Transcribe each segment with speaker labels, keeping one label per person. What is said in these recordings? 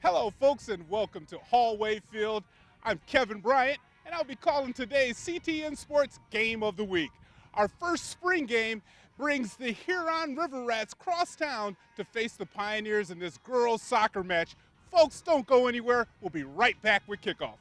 Speaker 1: Hello, folks, and welcome to Hallway Field. I'm Kevin Bryant, and I'll be calling today's CTN Sports Game of the Week. Our first spring game brings the Huron River Rats cross town to face the Pioneers in this girls' soccer match. Folks, don't go anywhere. We'll be right back with kickoff.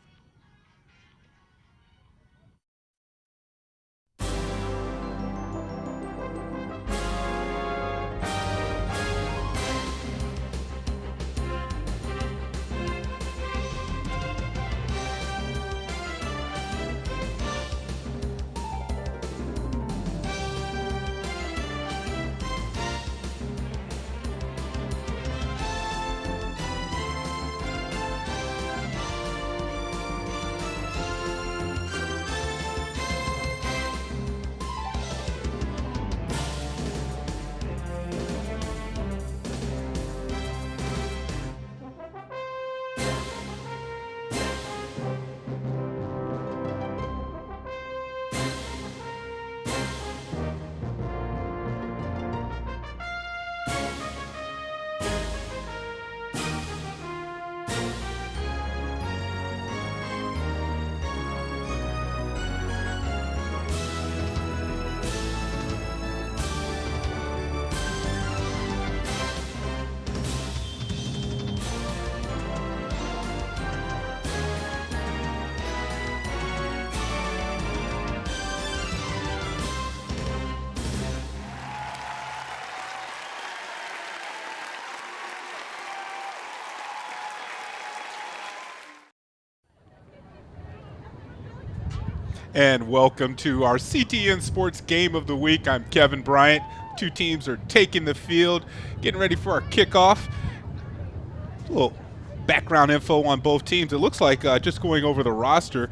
Speaker 1: And welcome to our CTN Sports Game of the Week. I'm Kevin Bryant. Two teams are taking the field, getting ready for our kickoff. A little background info on both teams. It looks like just going over the roster,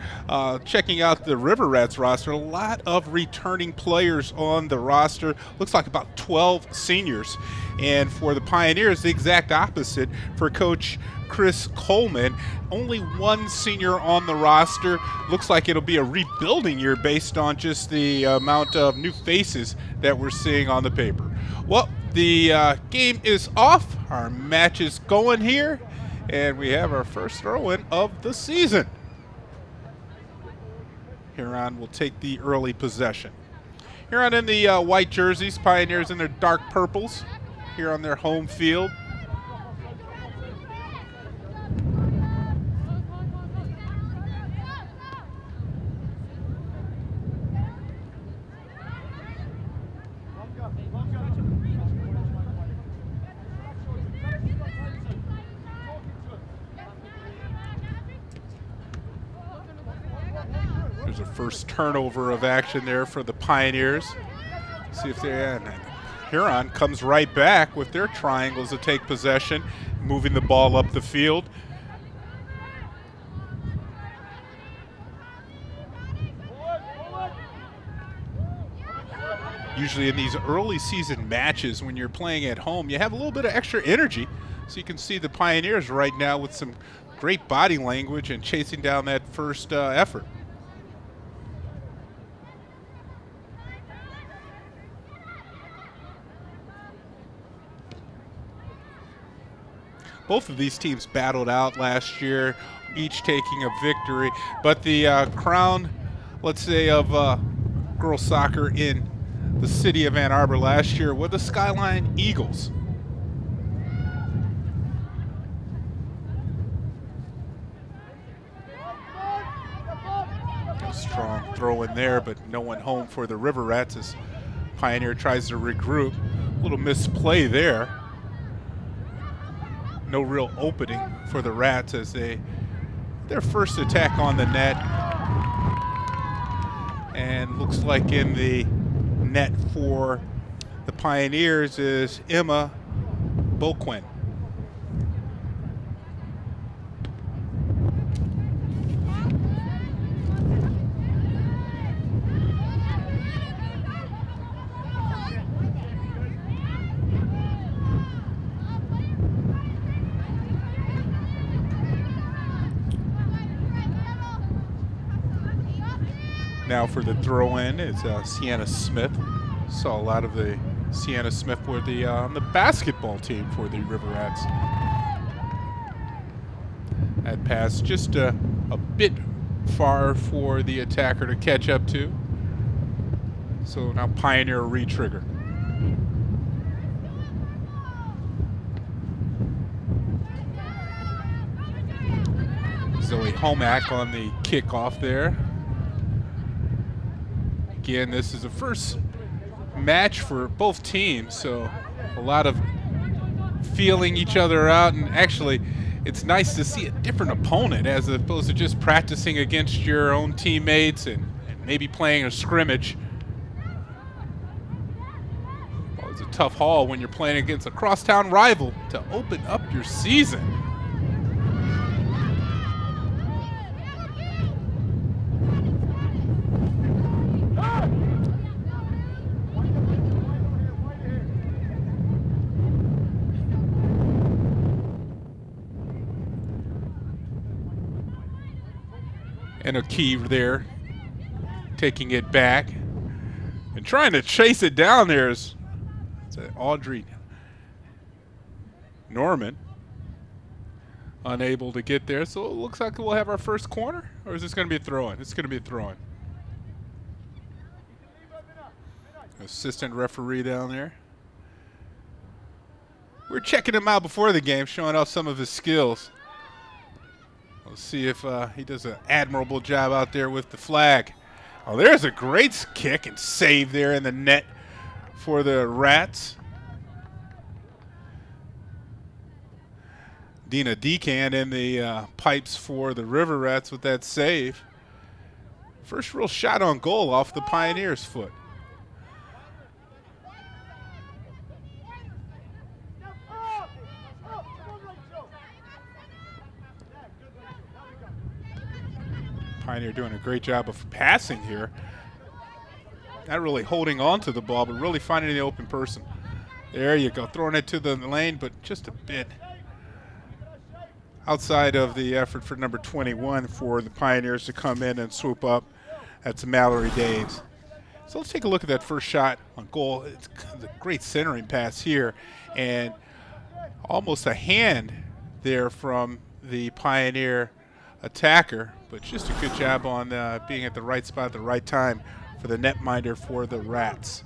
Speaker 1: checking out the River Rats roster, a lot of returning players on the roster. Looks like about 12 seniors. And for the Pioneers, the exact opposite. For Coach Chris Coleman, only one senior on the roster. Looks like it'll be a rebuilding year based on just the amount of new faces that we're seeing on the paper. Well, the game is off. Our match is going here, and we have our first throw-in of the season. Huron will take the early possession. Huron in the white jerseys, Pioneers in their dark purples here on their home field. There's a first turnover of action there for the Pioneers. See if they Huron comes right back with their triangles to take possession, moving the ball up the field. Usually in these early season matches when you're playing at home, you have a little bit of extra energy. So you can see the Pioneers right now with some great body language and chasing down that first effort. Both of these teams battled out last year, each taking a victory. But the crown, let's say, of girls soccer in the city of Ann Arbor last year were the Skyline Eagles. A strong throw in there, but no one home for the River Rats as Pioneer tries to regroup. A little misplay there. No real opening for the Rats as their first attack on the net, and looks like in the net for the Pioneers is Emma Boquin. Now for the throw-in is Sienna Smith. Saw a lot of the Sienna Smith for the on the basketball team for the River Rats. That pass just a bit far for the attacker to catch up to. So now Pioneer re-trigger. Zoe Homack on the kickoff there. Again, this is the first match for both teams, so a lot of feeling each other out, and actually it's nice to see a different opponent as opposed to just practicing against your own teammates and maybe playing a scrimmage. Well, it's a tough haul when you're playing against a crosstown rival to open up your season. And a key there, taking it back and trying to chase it down there is Audrey Norman, unable to get there. So it looks like we'll have our first corner, or is this going to be a throw-in? It's going to be a throw-in. Assistant referee down there. We're checking him out before the game, showing off some of his skills. We'll see if he does an admirable job out there with the flag. Oh, there's a great kick and save there in the net for the Rats. Dina Decan in the pipes for the River Rats with that save. First real shot on goal off the Pioneers' foot. Pioneer doing a great job of passing here. Not really holding on to the ball, but really finding the open person. There you go, throwing it to the lane, but just a bit outside of the effort for number 21 for the Pioneers to come in and swoop up. That's Mallory Daves. So let's take a look at that first shot on goal. It's a great centering pass here, and almost a hand there from the Pioneer attacker, but just a good job on being at the right spot at the right time for the netminder for the Rats.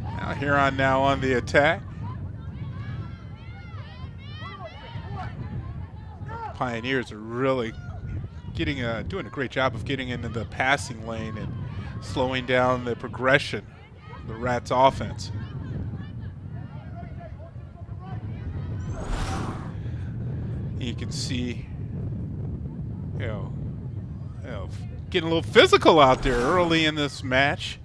Speaker 1: Now Huron now on the attack. Pioneers are really getting doing a great job of getting into the passing lane and slowing down the progression of the Rats offense. You can see, getting a little physical out there early in this match.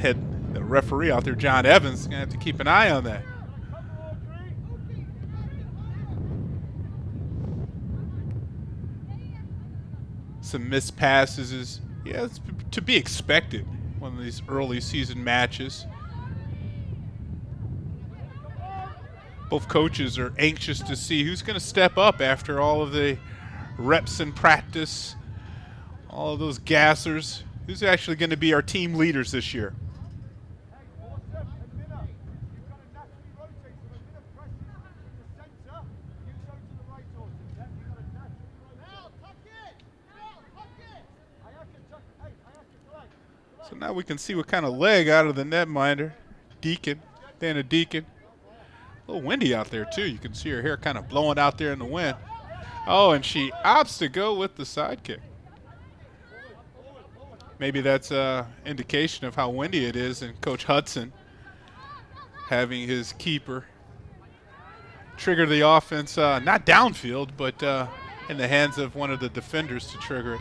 Speaker 1: The referee out there, John Evans, is going to have to keep an eye on that. Some missed passes is, it's to be expected one of these early season matches. Both coaches are anxious to see who's going to step up after all of the reps in practice, all of those gassers. Who's actually going to be our team leaders this year? So now we can see what kind of leg out of the netminder. Deacon, Dana Deacon. A little windy out there, too. You can see her hair kind of blowing out there in the wind. Oh, and she opts to go with the sidekick. Maybe that's an indication of how windy it is, and Coach Hudson having his keeper trigger the offense, not downfield, but in the hands of one of the defenders to trigger it.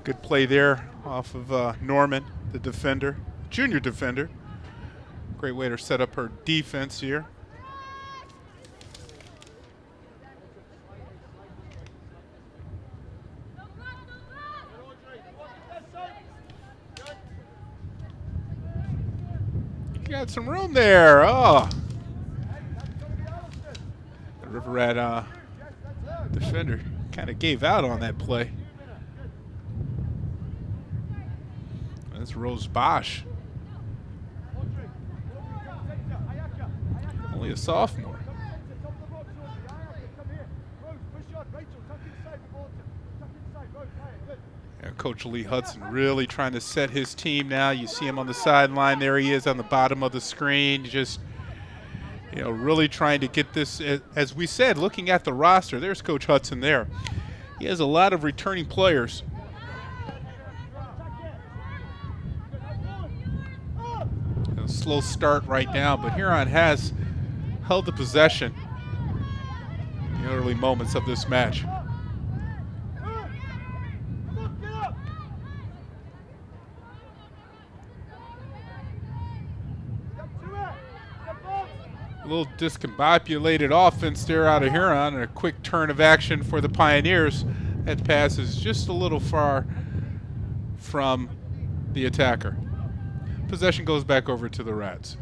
Speaker 1: Good play there off of Norman, the defender, junior defender. Great way to set up her defense here. You got some room there. Oh. The River Rat defender kind of gave out on that play. That's Rose Bosch. Only a sophomore. And Coach Lee Hudson really trying to set his team now. You see him on the sideline. There he is on the bottom of the screen. Just, you know, really trying to get this, as we said, looking at the roster. There's Coach Hudson there. He has a lot of returning players. A slow start right now, but Huron has held the possession in the early moments of this match. A little discombobulated offense there out of Huron, and a quick turn of action for the Pioneers. That pass is just a little far from the attacker. Possession goes back over to the Rats.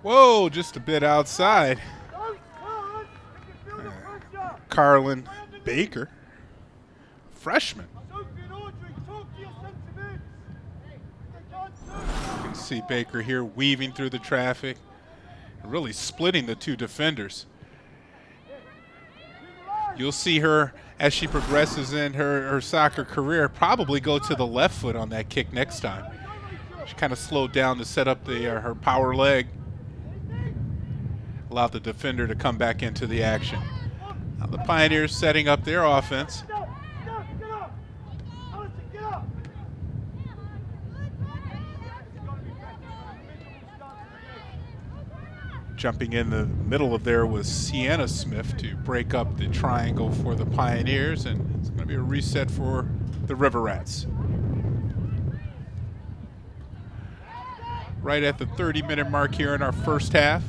Speaker 1: Whoa, just a bit outside. Carlin Baker, freshman. You can see Baker here weaving through the traffic, really splitting the two defenders. You'll see her, as she progresses in her soccer career, probably go to the left foot on that kick next time. She kind of slowed down to set up her power leg. Allowed the defender to come back into the action. Now the Pioneers setting up their offense. Jumping in the middle of there was Sienna Smith to break up the triangle for the Pioneers, and it's going to be a reset for the River Rats. Right at the 30-minute mark here in our first half.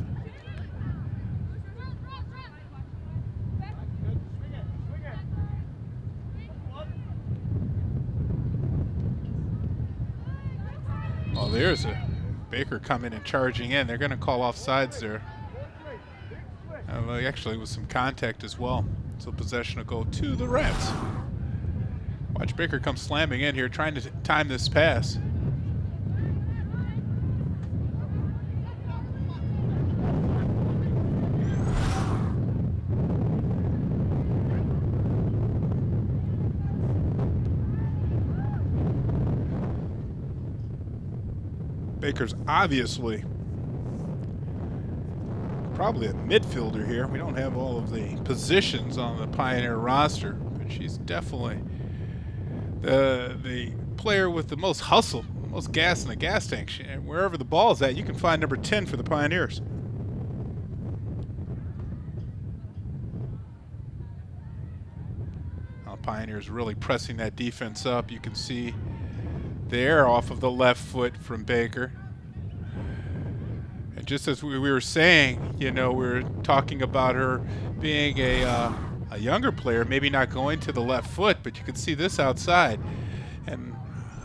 Speaker 1: Oh, there's a Baker coming and charging in. They're going to call offsides there. Actually, with some contact as well. So possession will go to the Rats. Watch Baker come slamming in here, trying to time this pass. Baker's obviously probably a midfielder here. We don't have all of the positions on the Pioneer roster, but she's definitely the player with the most hustle, the most gas in the gas tank. Wherever the ball's at, you can find number 10 for the Pioneers. Now, Pioneers really pressing that defense up. You can see there off of the left foot from Baker. And just as we were saying, you know, we were talking about her being a younger player, maybe not going to the left foot, but you can see this outside. And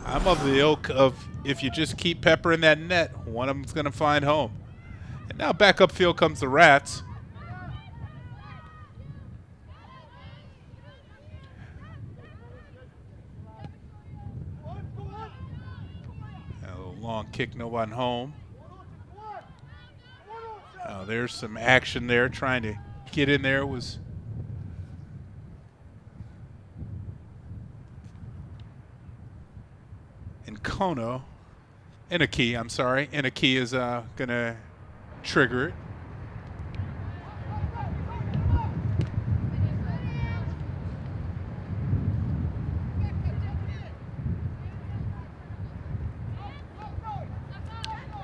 Speaker 1: I'm of the ilk of, if you just keep peppering that net, one of them's going to find home. And now back upfield comes the Rats. Long kick, no one home. There's some action there, trying to get in there. Was Inaki, I'm sorry. Inaki is going to trigger it.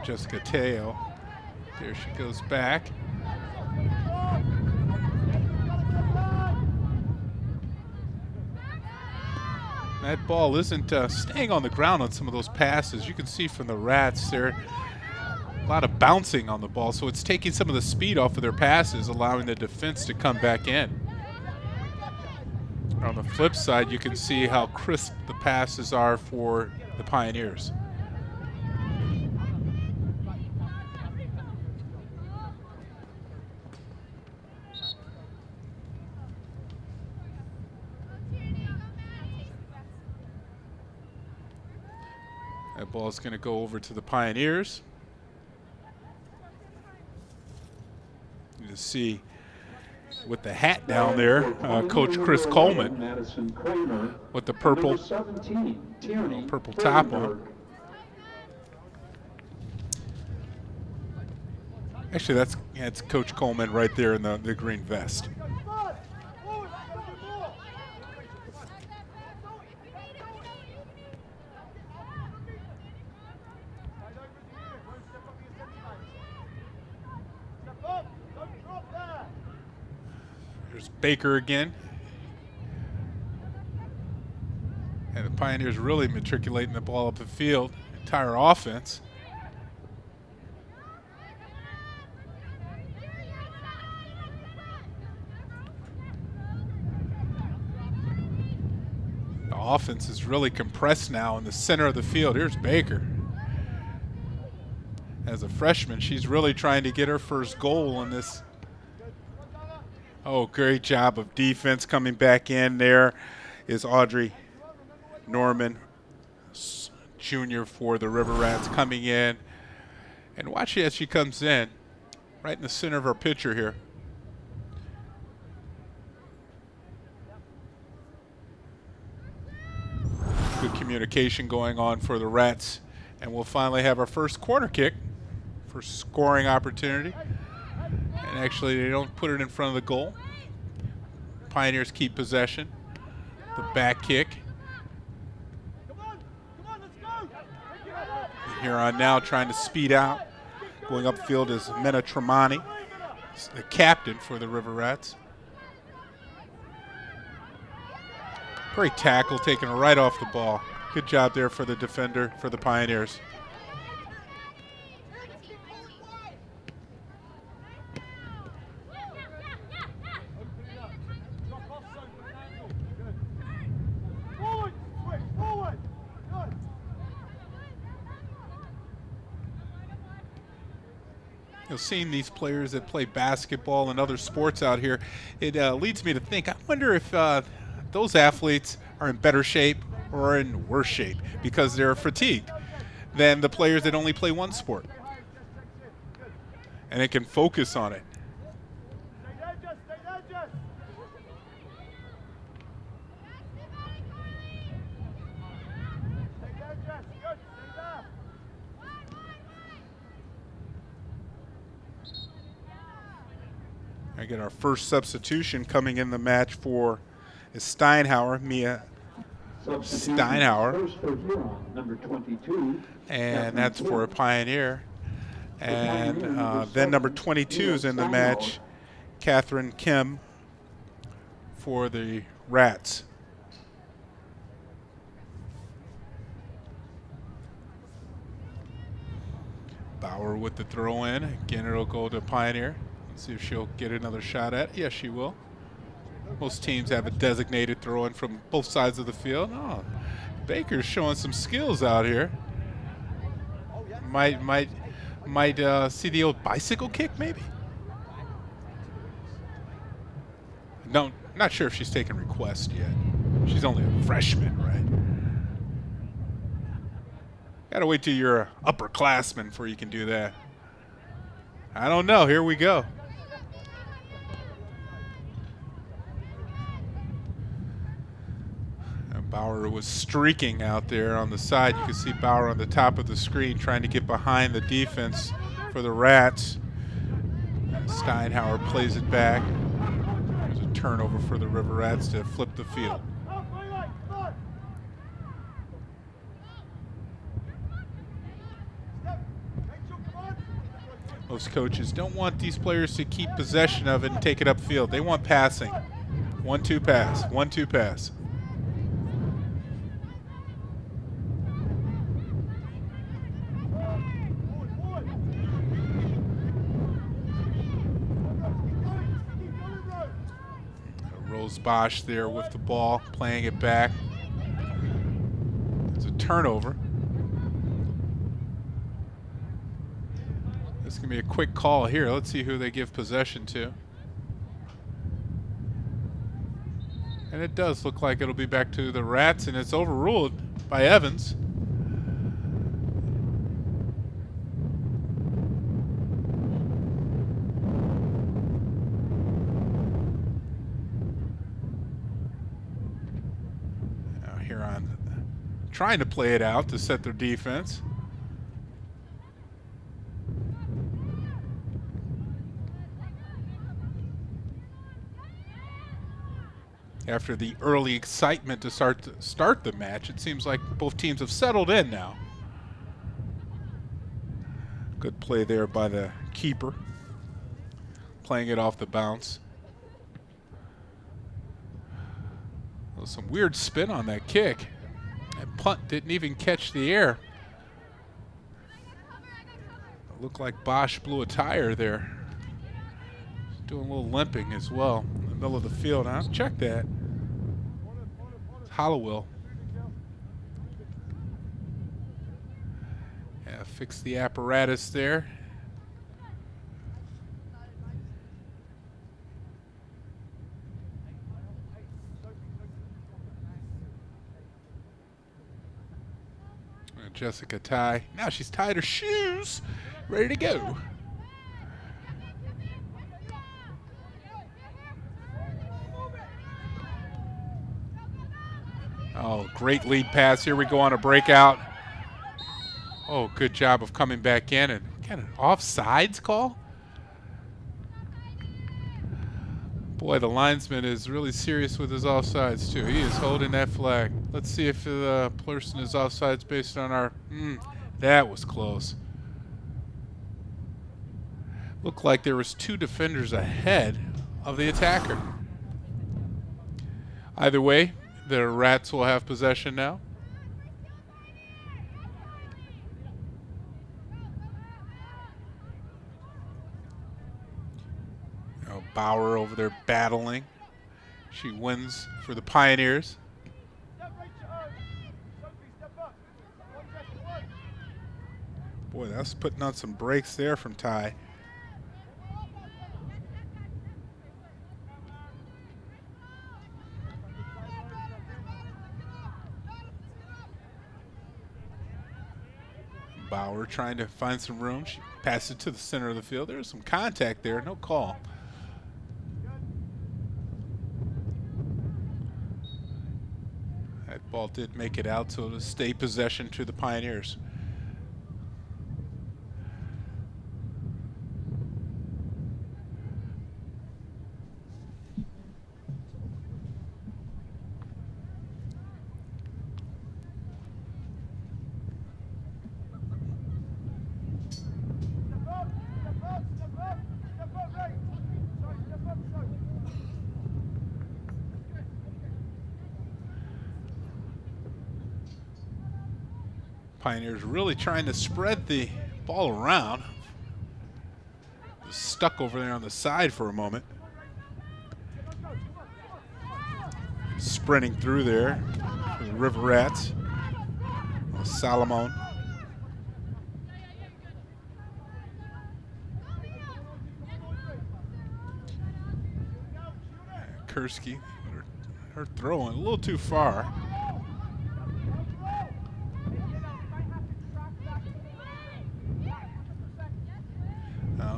Speaker 1: Jessica Teo. There she goes back. That ball isn't staying on the ground on some of those passes. You can see from the Rats there a lot of bouncing on the ball, so it's taking some of the speed off of their passes, allowing the defense to come back in. On the flip side, you can see how crisp the passes are for the Pioneers. That ball is going to go over to the Pioneers. You see with the hat down there, Coach Chris Coleman with the purple top on. Actually, that's Coach Coleman right there in the green vest. There's Baker again. And the Pioneers really matriculating the ball up the field, entire offense. The offense is really compressed now in the center of the field. Here's Baker. As a freshman, she's really trying to get her first goal in this. Oh, great job of defense coming back in. There is Audrey Norman, junior for the River Rats, coming in. And watch as she comes in, right in the center of our picture here. Good communication going on for the Rats. And we'll finally have our first corner kick for scoring opportunity. And actually, they don't put it in front of the goal. Pioneers keep possession. The back kick. Huron now trying to speed out. Going upfield is Mena Tremonti, the captain for the River Rats. Great tackle, taken right off the ball. Good job there for the defender for the Pioneers. Seeing these players that play basketball and other sports out here, it leads me to think, I wonder if those athletes are in better shape or in worse shape because they're fatigued than the players that only play one sport. And they can focus on it. I get our first substitution coming in the match for is Steinhauer, Mia Steinhauer, number 22, and that's for a Pioneer. And then number 22 is in the match, Catherine Kim for the Rats. Bauer with the throw in. Again, it'll go to Pioneer. Let's see if she'll get another shot at it. Yes, she will. Most teams have a designated throw-in from both sides of the field. Oh, Baker's showing some skills out here. Might see the old bicycle kick, maybe? No, not sure if she's taken requests yet. She's only a freshman, right? Gotta wait till you're an upperclassman before you can do that. I don't know. Here we go. Bauer was streaking out there on the side. You can see Bauer on the top of the screen trying to get behind the defense for the Rats. Steinhauer plays it back. There's a turnover for the River Rats to flip the field. Most coaches don't want these players to keep possession of it and take it upfield. They want passing. 1-2 pass, 1-2 pass. Rose Bosch there with the ball, playing it back. It's a turnover. This is going to be a quick call here. Let's see who they give possession to. And it does look like it'll be back to the Rats, and it's overruled by Evans. trying to play it out to set their defense. After the early excitement to start the match, it seems like both teams have settled in now. Good play there by the keeper, playing it off the bounce. Well, some weird spin on that kick. That punt didn't even catch the air. It looked like Bosch blew a tire there. Doing a little limping as well in the middle of the field. I'll check that. Hollowell. Yeah, fix the apparatus there. Jessica tie. Now she's tied her shoes, ready to go. Oh, great lead pass. Here we go on a breakout. Oh, good job of coming back in. And got an offsides call? Boy, the linesman is really serious with his offsides, too. He is holding that flag. Let's see if the person is offsides based on our... that was close. Looked like there was 2 defenders ahead of the attacker. Either way, the Rats will have possession now. Oh, Bauer over there battling. She wins for the Pioneers. Boy, that's putting on some brakes there from Ty. Bauer trying to find some room. She passed it to the center of the field. There was some contact there, no call. That ball did make it out, so it'll stay possession to the Pioneers. Pioneers really trying to spread the ball around. Stuck over there on the side for a moment. Sprinting through there for the River Rats. Solomon. Kursky, her throwing a little too far.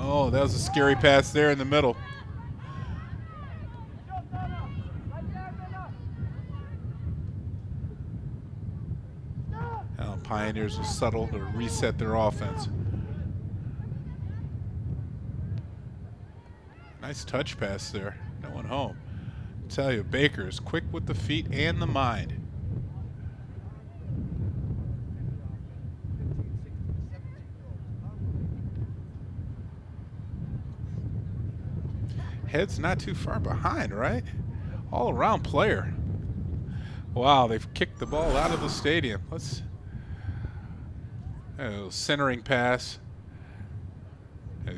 Speaker 1: Oh, that was a scary pass there in the middle. Now Pioneers will settle to reset their offense. Nice touch pass there. No one home. I tell you, Baker is quick with the feet and the mind. Head's not too far behind, right? All around player. Wow, they've kicked the ball out of the stadium. Let's centering pass.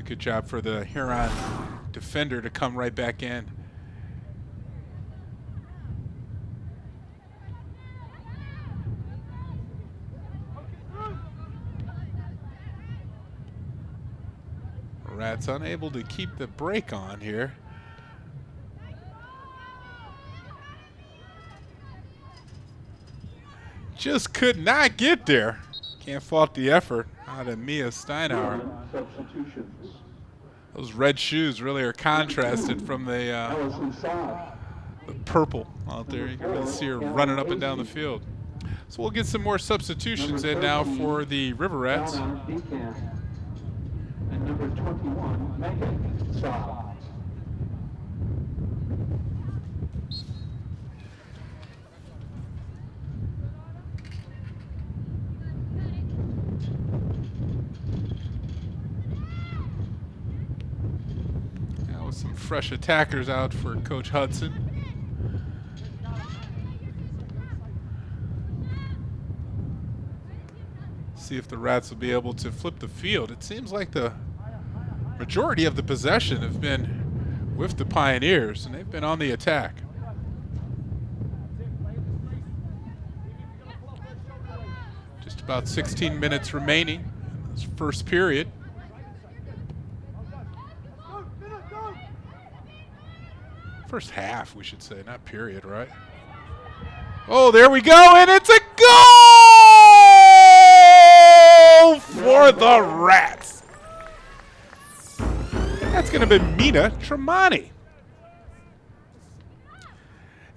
Speaker 1: Good job for the Huron defender to come right back in. Rats unable to keep the break on here. Just could not get there. Can't fault the effort out of Mia Steinauer. Those red shoes really are contrasted from the purple out there. You can really see her running up and down the field. So we'll get some more substitutions in now for the River Rats.
Speaker 2: And number 21, Megan Shaw.
Speaker 1: Now with some fresh attackers out for Coach Hudson. See if the Rats will be able to flip the field. It seems like the majority of the possession have been with the Pioneers, and they've been on the attack. Just about 16 minutes remaining in this first period. First half, we should say, not period, right? Oh, there we go, and it's a goal for the Rats. That's going to be Mina Tremonti.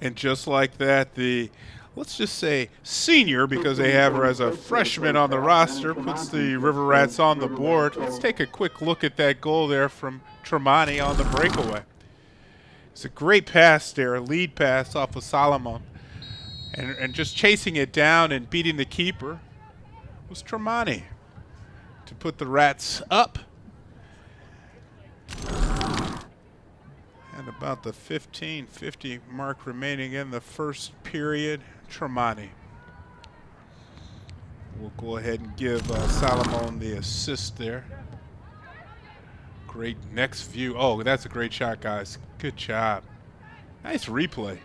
Speaker 1: And just like that, the, let's just say, senior, because they have her as a freshman on the roster, puts the River Rats on the board. Let's take a quick look at that goal there from Tremonti on the breakaway. It's a great pass there, a lead pass off of Solomon. And just chasing it down and beating the keeper was Tremonti to put the Rats up. And about the 15:50 mark remaining in the first period, Tremonti will go ahead and give Solomon the assist there. Great next view. Oh, that's a great shot, guys. Good job. Nice replay.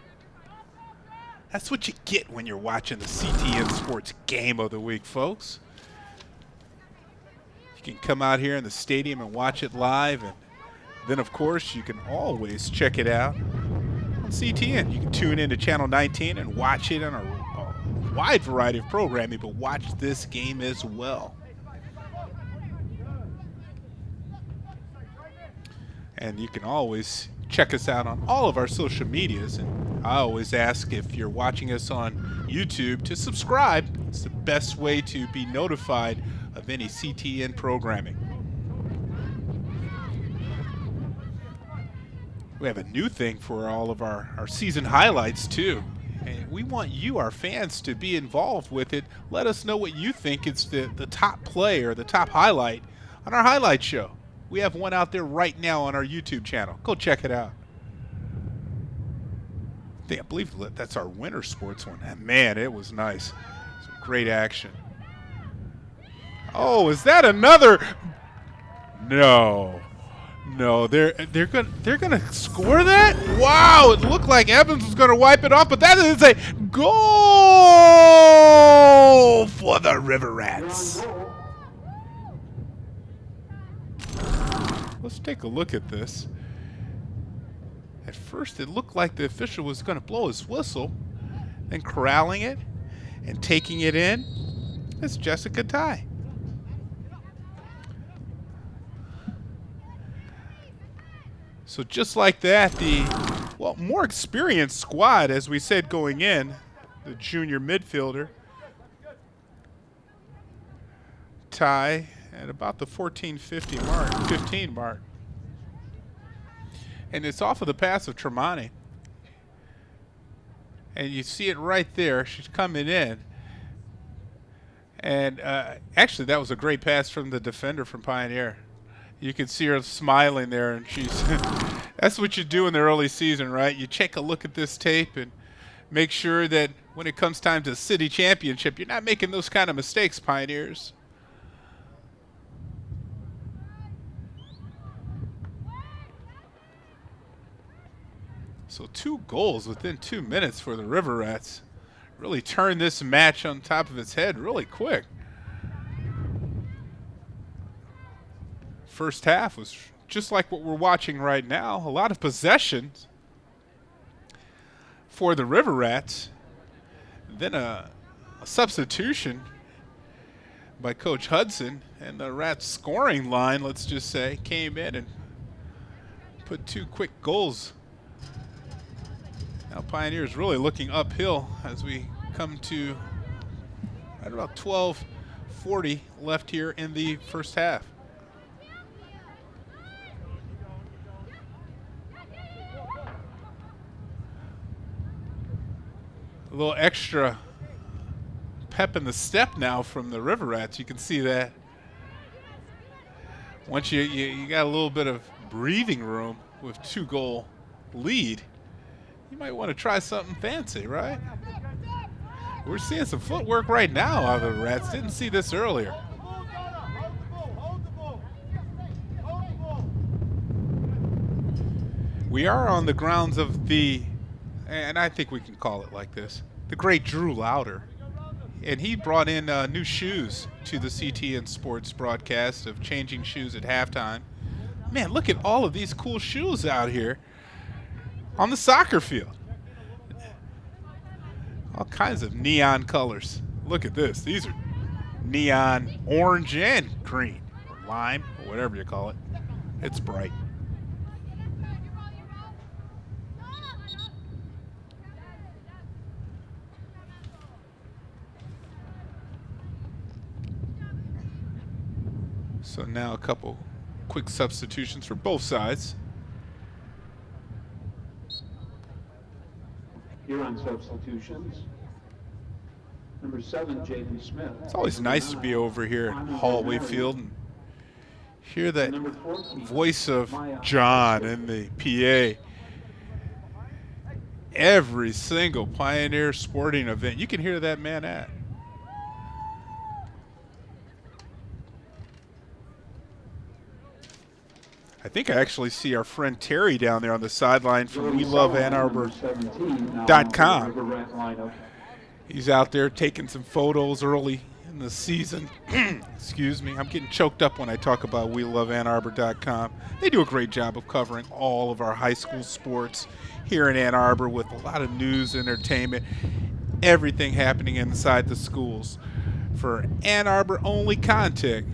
Speaker 1: That's what you get when you're watching the CTN Sports Game of the Week, folks. You can come out here in the stadium and watch it live, and then, of course, you can always check it out on CTN. You can tune in to Channel 19 and watch it on a wide variety of programming, but watch this game as well. And you can always check us out on all of our social medias. And I always ask, if you're watching us on YouTube, to subscribe. It's the best way to be notified of any CTN programming. We have a new thing for all of our season highlights too. And we want you, our fans, to be involved with it. Let us know what you think is the top play or the top highlight on our highlight show. We have one out there right now on our YouTube channel. Go check it out. I believe that's our winter sports one. And man, it was nice. Some great action. Oh, is that another? No. No, they're gonna score that? Wow, it looked like Evans was gonna wipe it off, but that is a goal for the River Rats. Let's take a look at this. At first, it looked like the official was gonna blow his whistle, then corralling it and taking it in. It's Jessica Ty. So just like that, the more experienced squad, as we said going in, the junior midfielder, Ty, at about the 14:50 mark, 15 mark. And it's off of the pass of Tremonti. And you see it right there. She's coming in. And actually, that was a great pass from the defender from Pioneer. You can see her smiling there, and she's that's what you do in the early season, right? You take a look at this tape and make sure that when it comes time to city championship, you're not making those kind of mistakes, Pioneers. So 2 goals within 2 minutes for the River Rats. Really turned this match on top of its head really quick. First half was just like what we're watching right now. A lot of possessions for the River Rats. Then a substitution by Coach Hudson, and the Rats scoring line, let's just say, came in and put 2 quick goals. Now Pioneers really looking uphill as we come to Right about 12:40 left here in the first half. A little extra pep in the step now from the River Rats. You can see that. Once you got a little bit of breathing room with 2-goal lead, you might want to try something fancy, right? We're seeing some footwork right now out of the Rats. Didn't see this earlier. We are on the grounds of the, and I think we can call it like this, the great Drew Louder. And he brought in new shoes to the CTN Sports broadcast of changing shoes at halftime. Man, look at all of these cool shoes out here on the soccer field. All kinds of neon colors. Look at this. These are neon orange and green, or lime, or whatever you call it. It's bright. So now a couple quick substitutions for both sides.
Speaker 2: Huron substitutions. Number 7, Jaden Smith.
Speaker 1: It's always nice to be over here at Hallway Field and hear that voice of John in the PA. Every single Pioneer sporting event, you can hear that man at. I think I actually see our friend Terry down there on the sideline from WeLoveAnnArbor.com. He's out there taking some photos early in the season. Excuse me, I'm getting choked up when I talk about WeLoveAnnArbor.com. They do a great job of covering all of our high school sports here in Ann Arbor with a lot of news, entertainment, everything happening inside the schools. For Ann Arbor only content,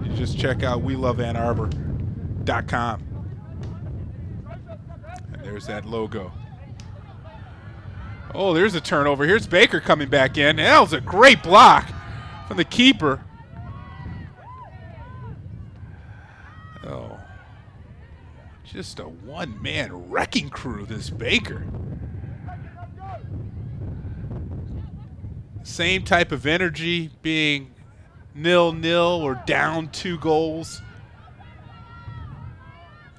Speaker 1: you just check out WeLoveAnnArbor.com. And there's that logo. Oh, there's a turnover. Here's Baker coming back in. That was a great block from the keeper. Oh, just a one-man wrecking crew, this Baker. Same type of energy, being 0-0 or down 2 goals.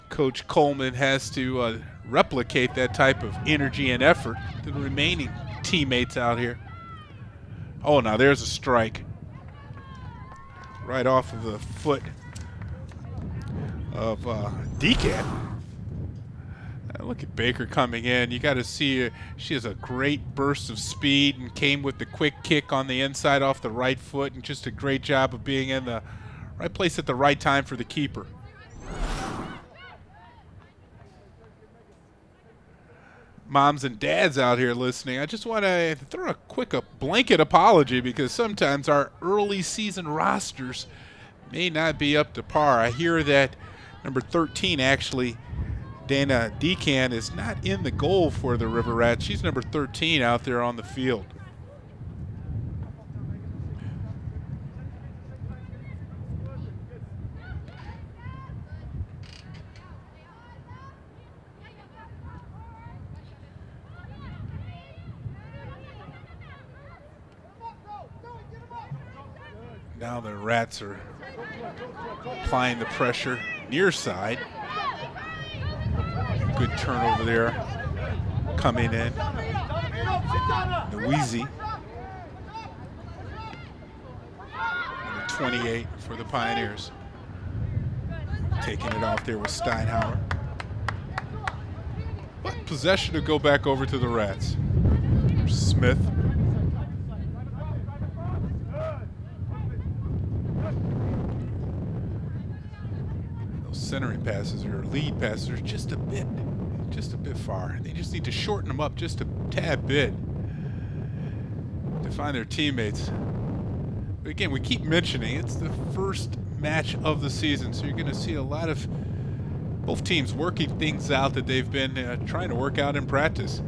Speaker 1: Coach Coleman has to replicate that type of energy and effort to the remaining teammates out here. Oh, now there's a strike right off of the foot of Deacon. Look at Baker coming in. You got to see her. She has a great burst of speed and came with the quick kick on the inside off the right foot, and just a great job of being in the right place at the right time for the keeper. Moms and dads out here listening, I just want to throw a quick blanket apology because sometimes our early season rosters may not be up to par. I hear that number 13 actually, Dana Decan, is not in the goal for the River Rats. She's number 13 out there on the field. Now the Rats are applying the pressure near side. Good turnover there coming in. The Wheezy. Number 28 for the Pioneers. Taking it off there with Steinhauer. But possession to go back over to the Rats. Smith. Centering passes or lead passes are just a bit far. They just need to shorten them up just a tad bit to find their teammates. But again, we keep mentioning it's the first match of the season, so you're going to see a lot of both teams working things out that they've been trying to work out in practice.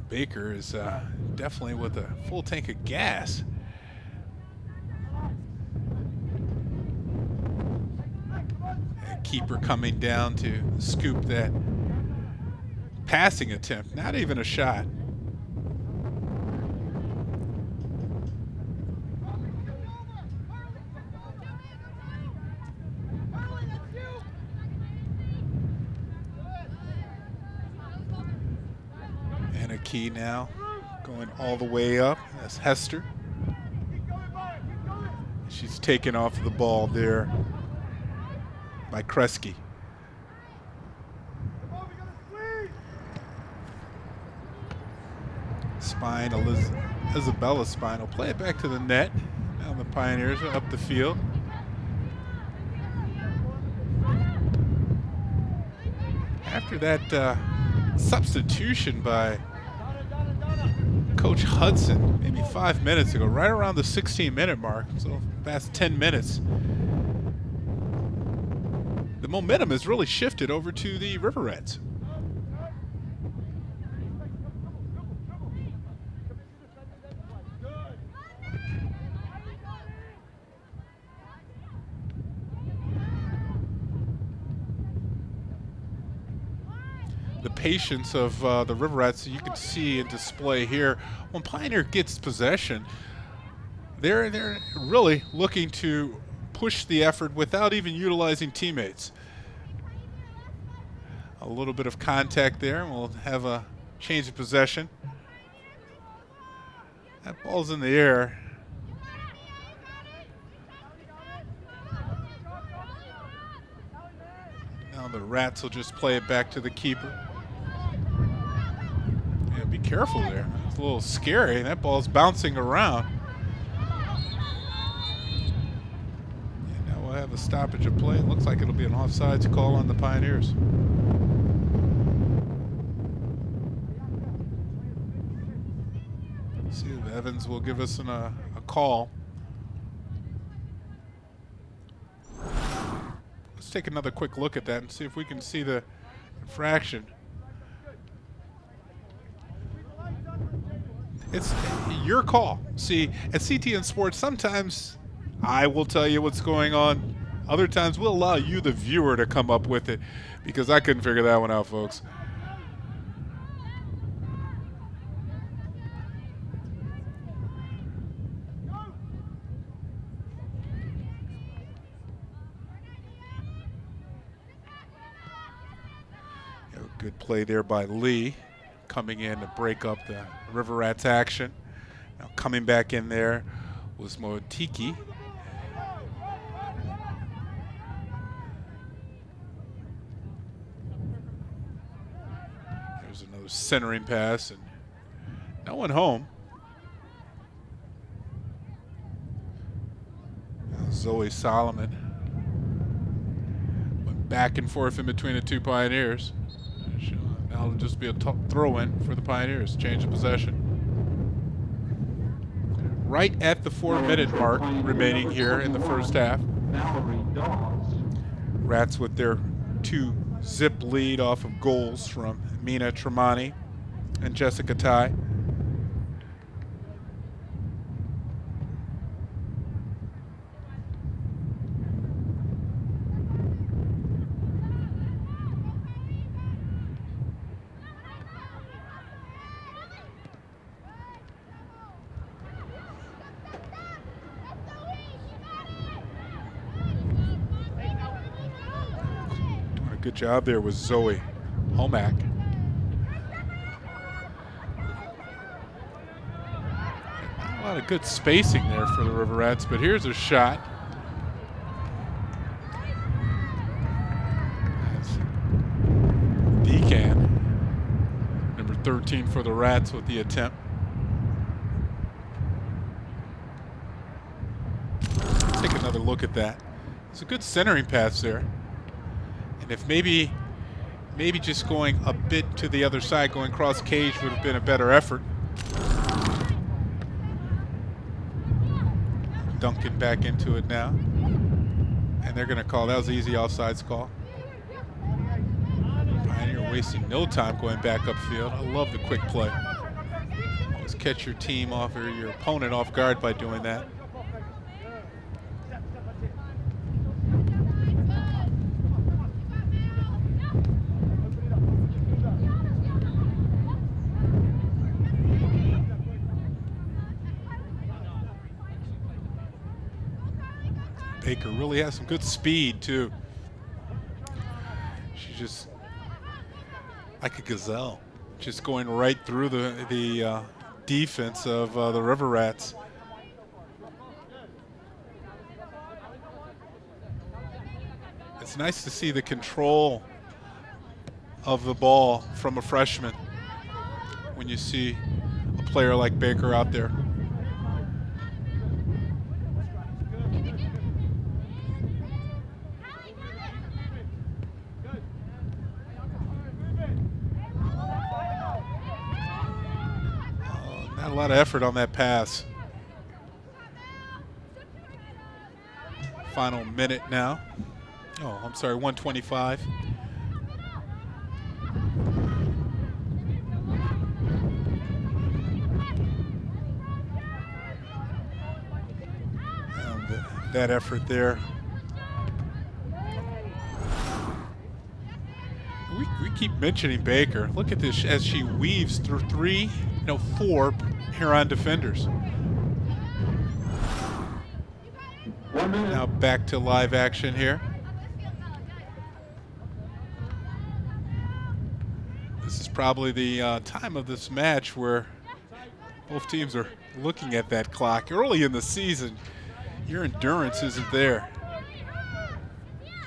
Speaker 1: Baker is definitely with a full tank of gas. And keeper coming down to scoop that passing attempt. Not even a shot. And a key now going all the way up. That's Hester. She's taken off the ball there by Kresge. Spine, Isabella Spine will play it back to the net. Now the Pioneers are up the field. After that substitution by Coach Hudson, maybe 5 minutes ago, right around the 16-minute mark, so past 10 minutes, the momentum has really shifted over to the River Rats. The patience of the River Rats, you can see in display here. When Pioneer gets possession, they're really looking to push the effort without even utilizing teammates. A little bit of contact there, and we'll have a change of possession. That ball's in the air. Now the Rats will just play it back to the keeper. Yeah, be careful there. It's a little scary. That ball's bouncing around. And now we'll have a stoppage of play. It looks like it'll be an offsides call on the Pioneers. Let's see if Evans will give us a call. Let's take another quick look at that and see if we can see the infraction. It's your call. See, at CTN Sports, sometimes I will tell you what's going on. Other times we'll allow you, the viewer, to come up with it, because I couldn't figure that one out, folks. Good play there by Lee, coming in to break up the River Rats action. Now coming back in there was Motiki. There's another centering pass, and no one home. Now Zoe Solomon went back and forth in between the two Pioneers. Now it'll just be a throw-in for the Pioneers. Change of possession. Right at the 4-minute mark remaining here in the first half. Rats with their 2-zip lead off of goals from Mina Tremonti and Jessica Tai. Good job there with Zoe Homack. Not a lot of good spacing there for the River Rats, but here's a shot. That's Decan, number 13 for the Rats with the attempt. Let's take another look at that. It's a good centering pass there. And if maybe just going a bit to the other side, going cross cage, would have been a better effort. Duncan back into it now. And they're going to call, that was an easy offsides call. Pioneer wasting no time going back upfield. I love the quick play. Always catch your team off or your opponent off guard by doing that. Baker really has some good speed too. She's just like a gazelle, just going right through the defense of the River Rats. It's nice to see the control of the ball from a freshman when you see a player like Baker out there. Not a lot of effort on that pass. Final minute now. Oh, I'm sorry, 125. And that effort there. We keep mentioning Baker. Look at this as she weaves through four Huron defenders. Now back to live action here. This is probably the time of this match where both teams are looking at that clock. Early in the season, your endurance isn't there.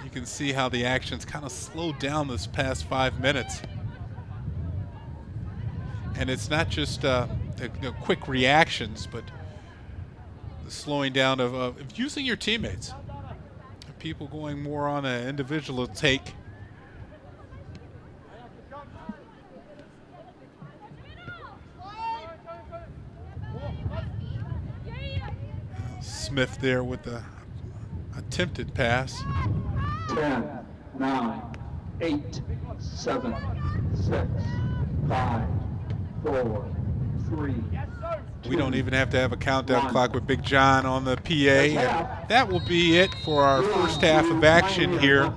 Speaker 1: You can see how the action's kind of slowed down this past 5 minutes. And it's not just quick reactions, but the slowing down of using your teammates. People going more on an individual take. Smith there with the attempted pass.
Speaker 2: 10, 9, 8, 7, 6, 5, 4, 3.
Speaker 1: We don't even have to have a countdown clock with Big John on the PA. And that will be it for our first half of action here.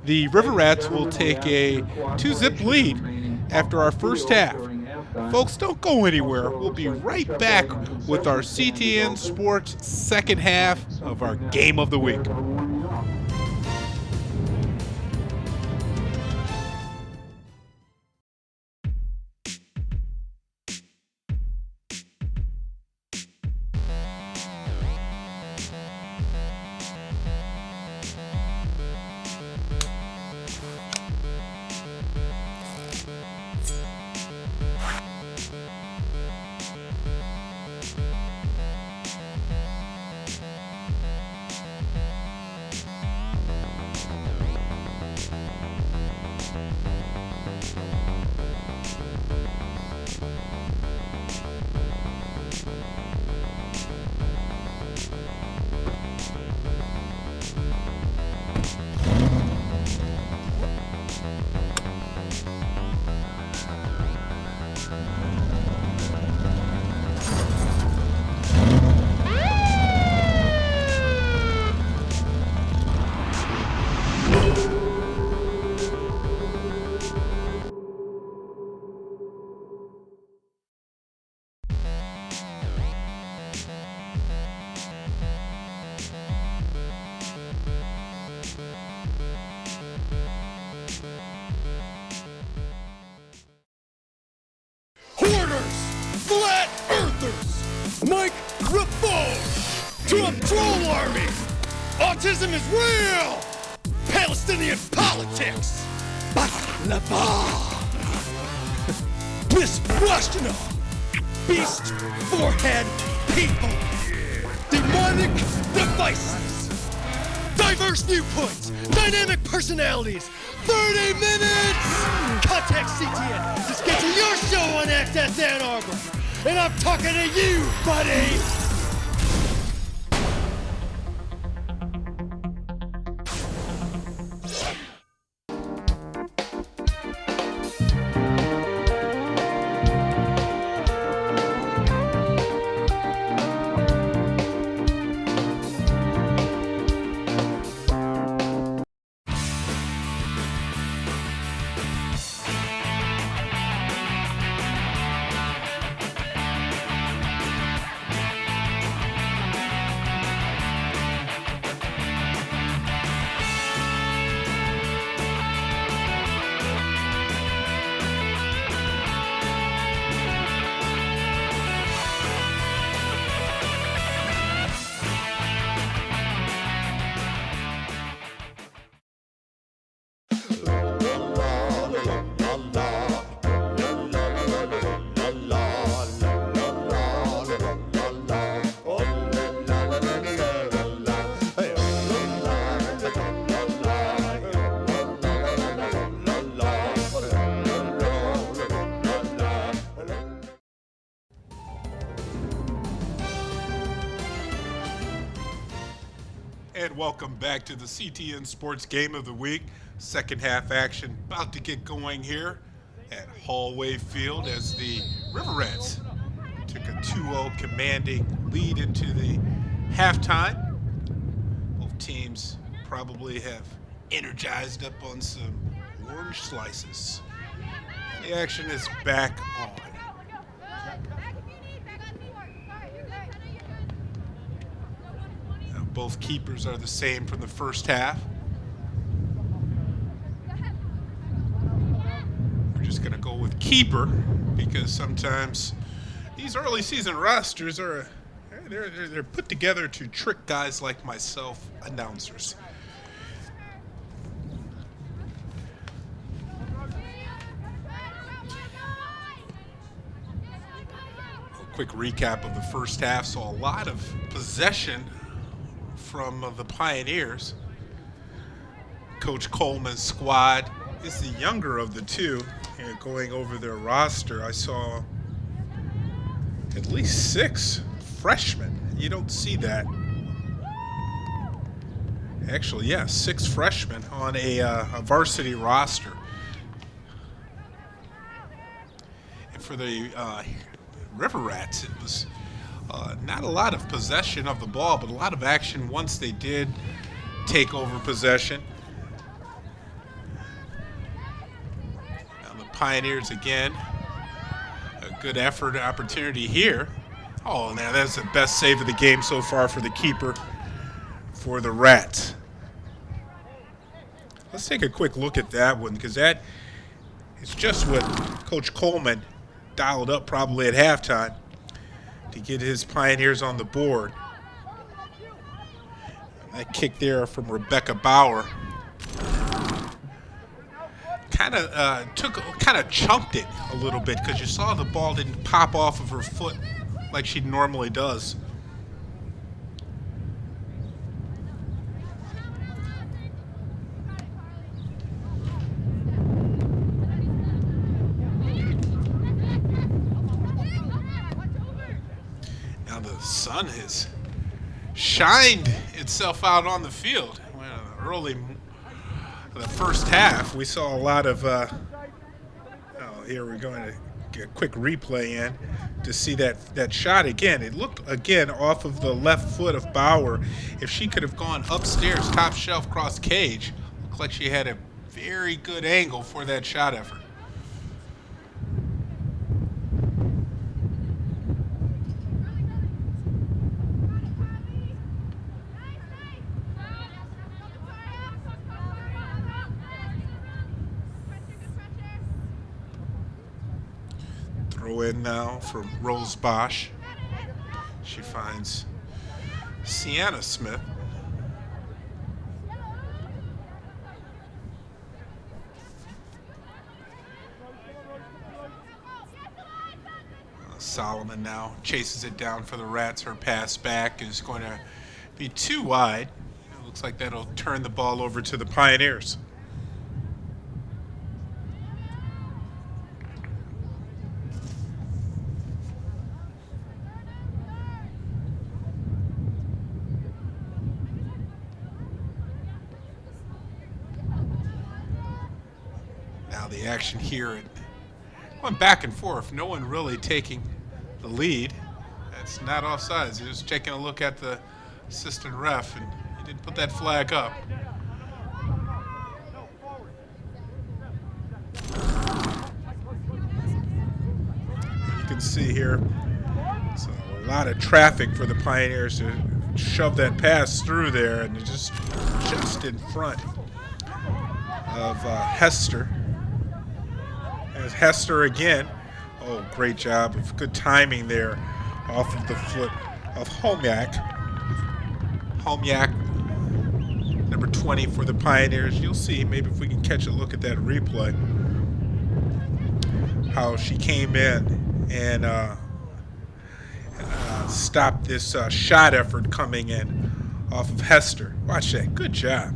Speaker 1: The River Rats will take a 2-zip lead after our first half. Folks, don't go anywhere. We'll be right back with our CTN Sports second half of our Game of the Week.
Speaker 3: Flat Earthers! Microphone to a troll army! Autism is real! Palestinian politics! Baklava! Miss Washington! Beast forehead people! Demonic devices! Diverse viewpoints! Dynamic personalities! 30 minutes! Contact CTN to schedule your show on Access Ann Arbor. And I'm talking to you, buddy!
Speaker 1: And welcome back to the CTN Sports Game of the Week. Second half action about to get going here at Hallway Field as the River Rats took a 2-0 commanding lead into the halftime. Both teams probably have energized up on some orange slices. The action is back on. Both keepers are the same from the first half. We're just going to go with keeper because sometimes these early season rosters are they're put together to trick guys like myself, announcers. A quick recap of the first half. So a lot of possession from the Pioneers. Coach Coleman's squad is the younger of the two. And going over their roster, I saw at least 6 freshmen. You don't see that. Actually, yeah, 6 freshmen on a varsity roster. And for the River Rats, it was not a lot of possession of the ball, but a lot of action once they did take over possession. Now the Pioneers again, a good effort, opportunity here. Oh, now that's the best save of the game so far for the keeper for the Rats. Let's take a quick look at that one because that is just what Coach Coleman dialed up probably at halftime to get his Pioneers on the board. That kick there from Rebecca Bauer kind of chunked it a little bit because you saw the ball didn't pop off of her foot like she normally does. Now the sun has shined itself out on the field. Early the first half, we saw a lot of here we're going to get a quick replay in to see that shot again. It looked again off of the left foot of Bauer. If she could have gone upstairs, top shelf, cross cage, looked like she had a very good angle for that shot effort. Throw in now from Rose Bosch. She finds Sienna Smith. Solomon now chases it down for the Rats. Her pass back is going to be too wide. It looks like that'll turn the ball over to the Pioneers. Now the action here, going back and forth, no one really taking the lead. That's not offsides. He was taking a look at the assistant ref, and he didn't put that flag up. You can see here, it's a lot of traffic for the Pioneers to shove that pass through there, and just in front of Hester. As Hester again, oh, great job of good timing there off of the foot of Homyak. Homyak, number 20 for the Pioneers. You'll see, maybe if we can catch a look at that replay, how she came in and stopped this shot effort coming in off of Hester. Watch that, good job.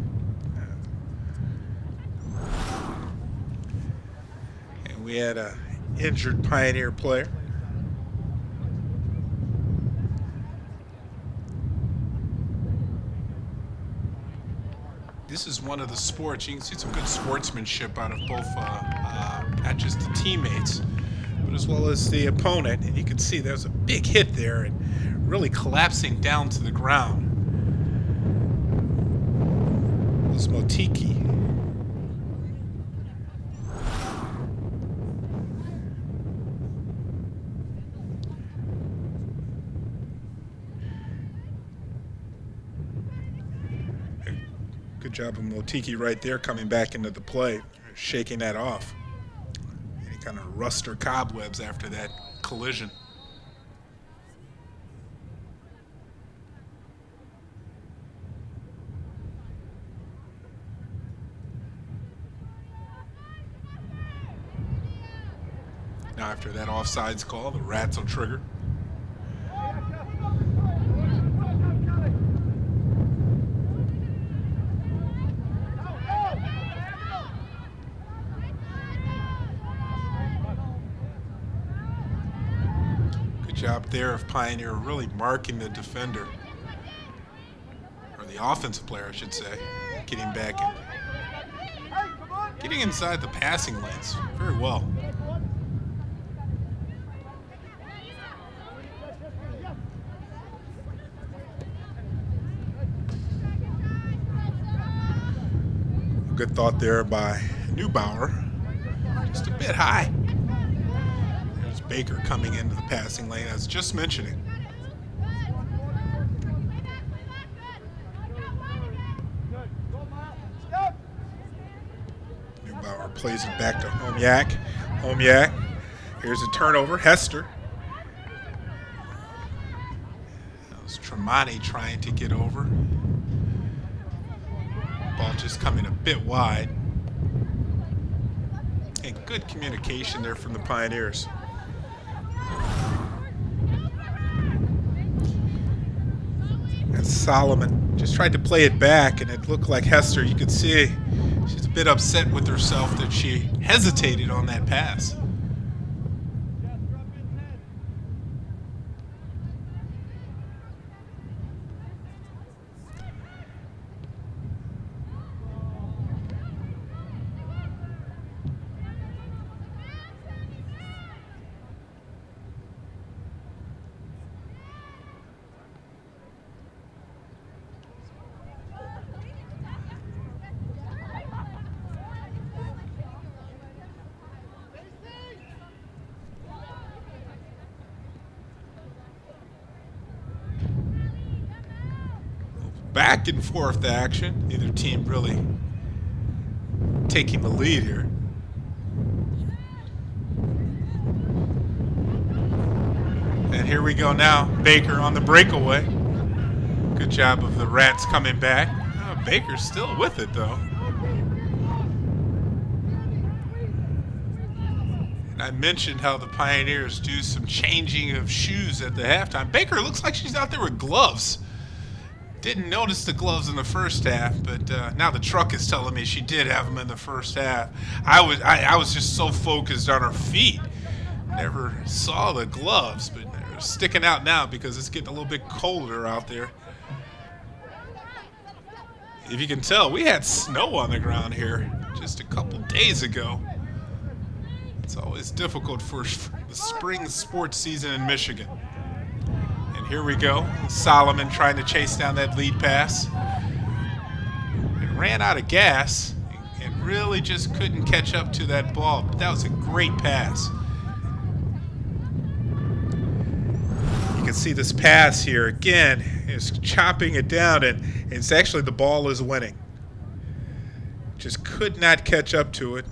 Speaker 1: We had an injured Pioneer player. this is one of the sports. You can see some good sportsmanship out of both, not just the teammates, but as well as the opponent. And you can see there's a big hit there and really collapsing down to the ground. This Motiki. Good job of Motiki right there coming back into the play, shaking that off. Any kind of rust or cobwebs after that collision. Now after that offsides call, the Rats will trigger. Job there of Pioneer really marking the defender, or the offensive player, I should say, getting back and getting inside the passing lanes very well. Good thought there by Neubauer, just a bit high. Baker coming into the passing lane, as just mentioning. Neubauer plays it back to Homiak. Homiak, here's a turnover. Hester. That was Tremonti trying to get over. Ball just coming a bit wide. And good communication there from the Pioneers. And Solomon just tried to play it back, and it looked like Hester, you could see she's a bit upset with herself that she hesitated on that pass. Back and forth action. Neither team really taking the lead here. And here we go now. Baker on the breakaway. Good job of the Rats coming back. Oh, Baker's still with it though. And I mentioned how the Pioneers do some changing of shoes at the halftime. Baker looks like she's out there with gloves. Didn't notice the gloves in the first half, but now the truck is telling me she did have them in the first half. I was just so focused on her feet, never saw the gloves, but they're sticking out now because it's getting a little bit colder out there. If you can tell, we had snow on the ground here just a couple days ago. It's always difficult for the spring sports season in Michigan. Here we go. Solomon trying to chase down that lead pass. It ran out of gas and really just couldn't catch up to that ball. But that was a great pass. You can see this pass here again is chopping it down, and it's actually the ball is winning. Just could not catch up to it.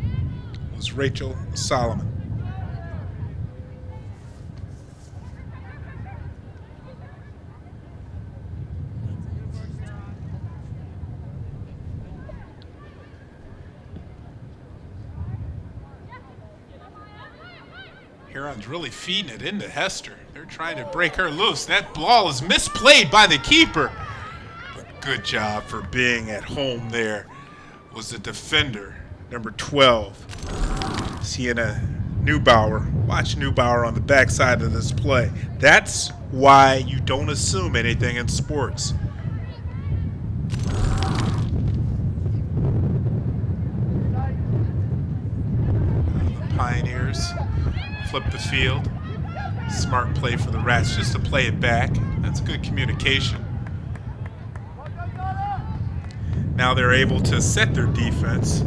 Speaker 1: It was Rachel Solomon. Huron's really feeding it into Hester. They're trying to break her loose. That ball is misplayed by the keeper. But good job for being at home there was the defender, number 12, Sienna Neubauer. Watch Neubauer on the backside of this play. That's why you don't assume anything in sports. Pioneers flip the field. Smart play for the Rats just to play it back. That's good communication. Now they're able to set their defense.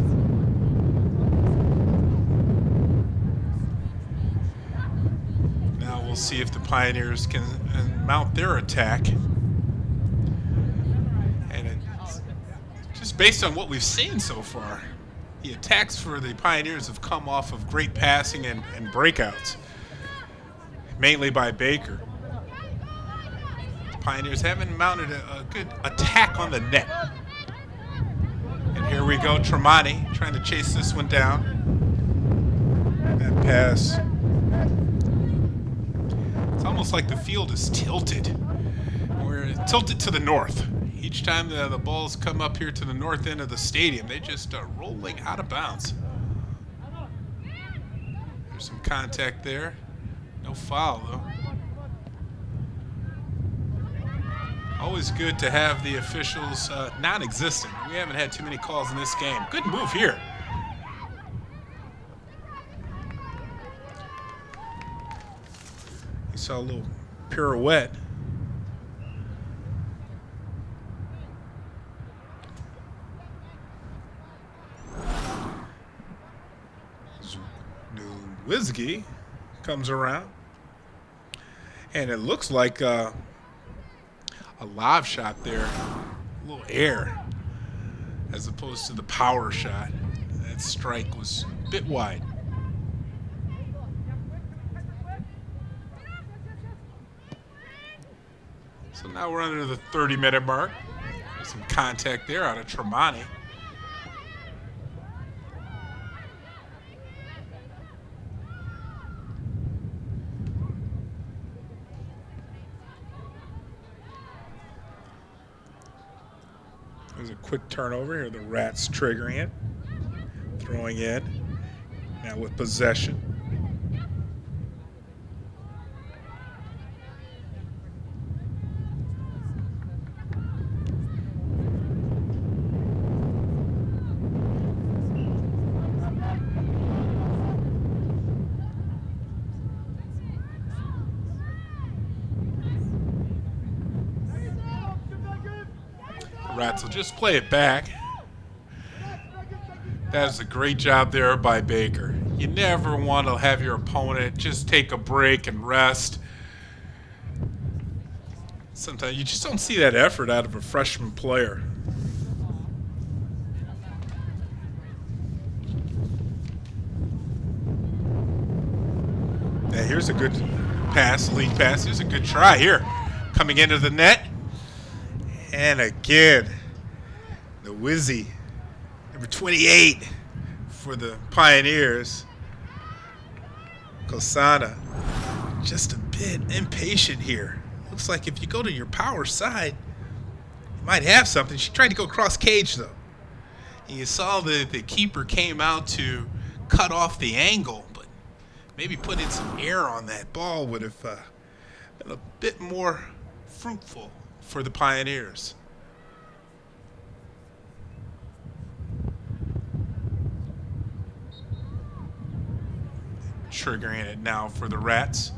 Speaker 1: Now we'll see if the Pioneers can mount their attack. And it's just based on what we've seen so far, the attacks for the Pioneers have come off of great passing and breakouts, mainly by Baker. The Pioneers haven't mounted a good attack on the net. And here we go, Tremonti trying to chase this one down. That pass. It's almost like the field is tilted. We're tilted to the north. Each time the balls come up here to the north end of the stadium, they just are rolling out of bounds. There's some contact there. No foul, though. Always good to have the officials non-existent. We haven't had too many calls in this game. Good move here. You saw a little pirouette. Wizgy comes around. And it looks like a live shot there, a little air, as opposed to the power shot. That strike was a bit wide. So now we're under the 30-minute mark. There's some contact there out of Tremonti. There's a quick turnover here. The Rats triggering it, throwing in. Now with possession. Rats will just play it back. That is a great job there by Baker. You never want to have your opponent just take a break and rest. Sometimes you just don't see that effort out of a freshman player. Now here's a good pass, lead pass. Here's a good try here. Coming into the net. And again, the Wizzy, number 28 for the Pioneers. Kosana, just a bit impatient here. Looks like if you go to your power side, you might have something. She tried to go cross cage, though. And you saw the keeper came out to cut off the angle, but maybe putting some air on that ball would have been a bit more fruitful for the Pioneers. Triggering it now for the Rats.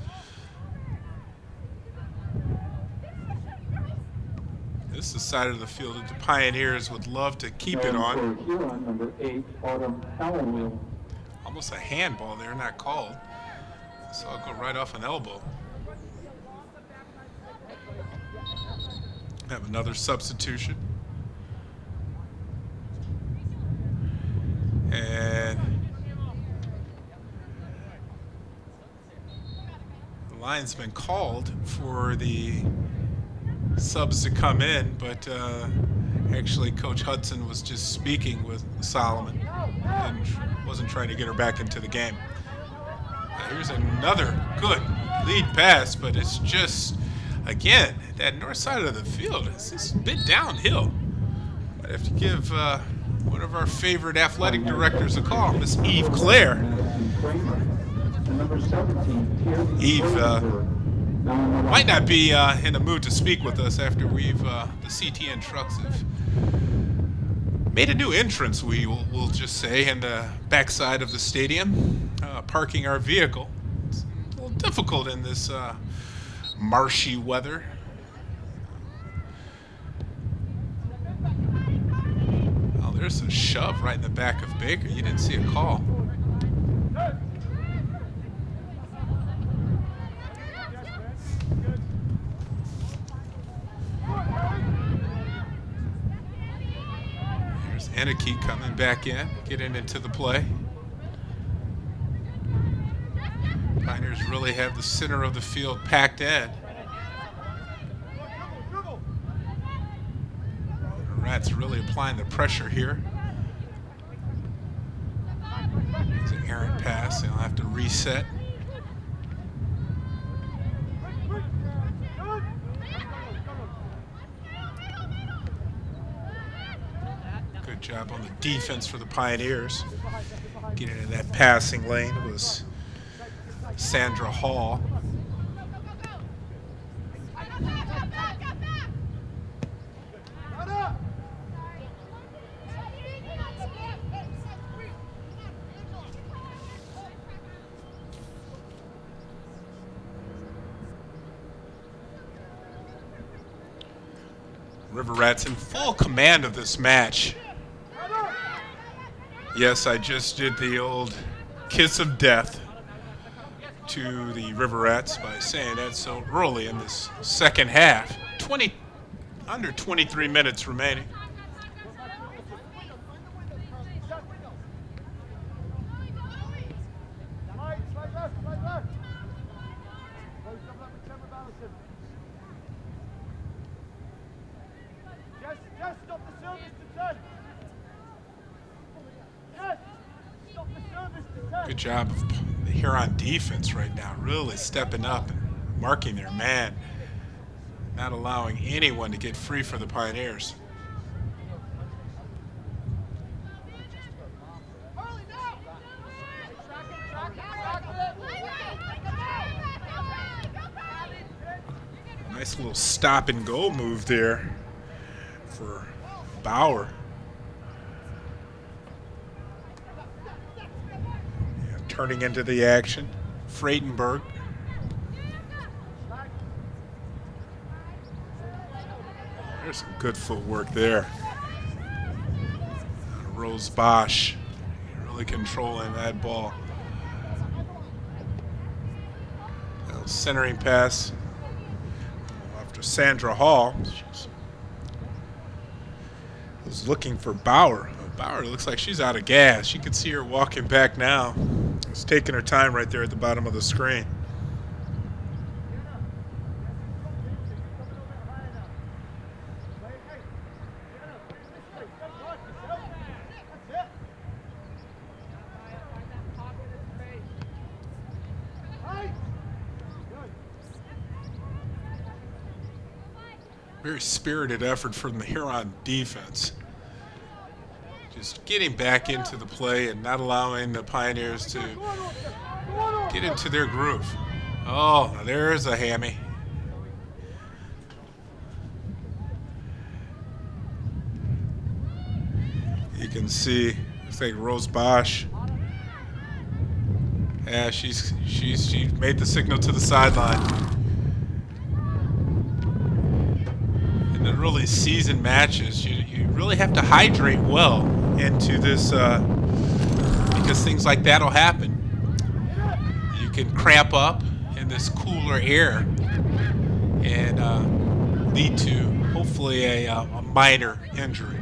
Speaker 1: This is the side of the field that the Pioneers would love to keep it on.
Speaker 2: For Huron, number 8, Autumn Hallowell.
Speaker 1: Almost a handball there, not called. So I'll go right off an elbow. Have another substitution. And the line's been called for the subs to come in, but actually Coach Hudson was just speaking with Solomon and wasn't trying to get her back into the game. Here's another good lead pass, but it's just, again, that north side of the field is just a bit downhill. Might have to give one of our favorite athletic directors a call, Miss Eve Claire. Eve might not be in the mood to speak with us after the CTN trucks have made a new entrance, we'll just say, in the backside of the stadium. parking our vehicle. It's a little difficult in this marshy weather. Oh, there's a shove right in the back of Baker. You didn't see a call. There's Enike coming back in, getting into the play. Pioneers really have the center of the field packed in. The Rats really applying the pressure here. It's an errant pass. They'll have to reset. Good job on the defense for the Pioneers. Getting in that passing lane was Sandra Hall. River Rats in full command of this match. Yes, I just did the old kiss of death to the River Rats by saying that so early in this second half. Under 23 minutes remaining. Good job of the Huron defense right now, really stepping up and marking their man, not allowing anyone to get free for the Pioneers. Nice little stop and go move there for Bauer. Turning into the action, Freightenberg. There's some good footwork there. Rose Bosch really controlling that ball. Little centering pass after Sandra Hall. She was looking for Bauer. Bauer looks like she's out of gas. You can see her walking back now. She's taking her time right there at the bottom of the screen. Very spirited effort from the Huron defense. Just getting back into the play and not allowing the Pioneers to get into their groove. Oh, now there's a hammy. You can see, looks like Rose Bosch. Yeah, she made the signal to the sideline. In the really seasoned matches, you really have to hydrate well into this because things like that'll happen. You can cramp up in this cooler air and lead to hopefully a minor injury.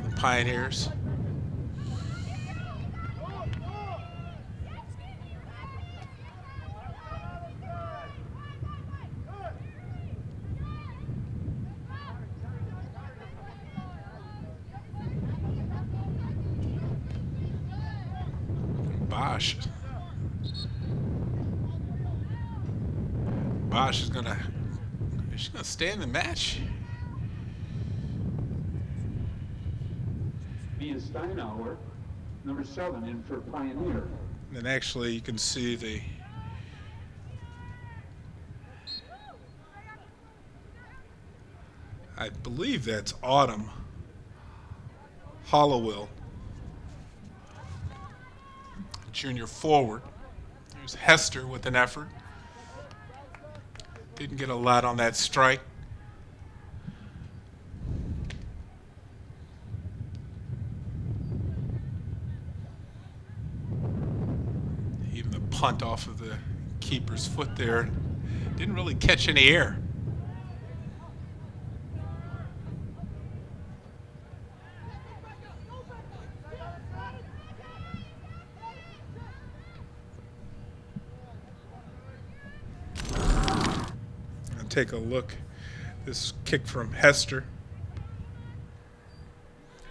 Speaker 1: The Pioneers. Bosch is gonna stay in the match.
Speaker 2: Via Steinauer, number 7 in for Pioneer.
Speaker 1: And actually you can see the I believe that's Autumn Hollowell
Speaker 4: junior forward. There's Hester with an effort. Didn't get a lot on that strike. Even the punt off of the keeper's foot there didn't really catch any air. Take a look. This kick from Hester.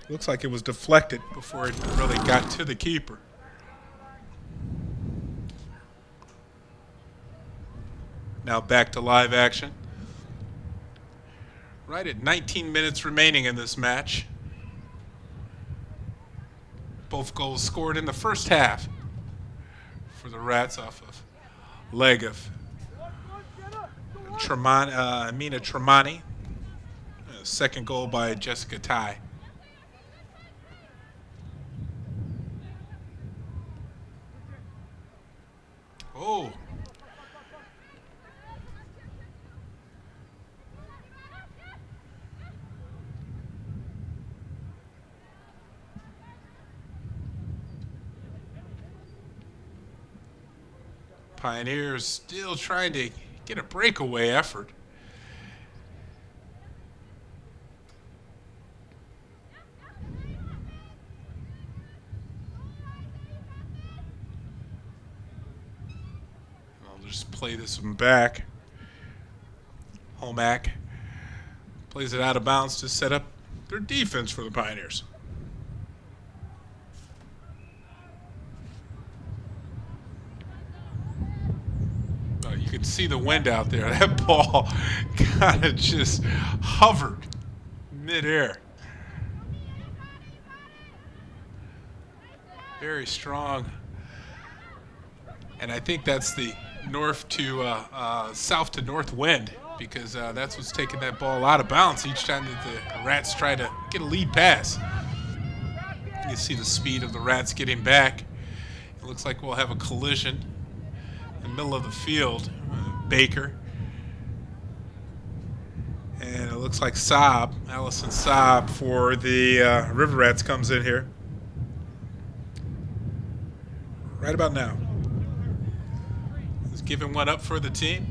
Speaker 4: Looks like it was deflected before it really got to the keeper. Now back to live action. Right at 19 minutes remaining in this match. Both goals scored in the first half for the Rats off of leg of Mina Tremonti. Second goal by Jessica Ty. Oh. Pioneers still trying to get a breakaway effort. I'll just play this one back. Homack plays it out of bounds to set up their defense for the Pioneers. You could see the wind out there. That ball kind of just hovered midair. Very strong. And I think that's the north to south to north wind, because that's what's taking that ball out of bounds each time that the Rats try to get a lead pass. You can see the speed of the Rats getting back. It looks like we'll have a collision in the middle of the field. Baker. And it looks like Saab, Allison Saab for the River Rats comes in here. Right about now. He's giving one up for the team.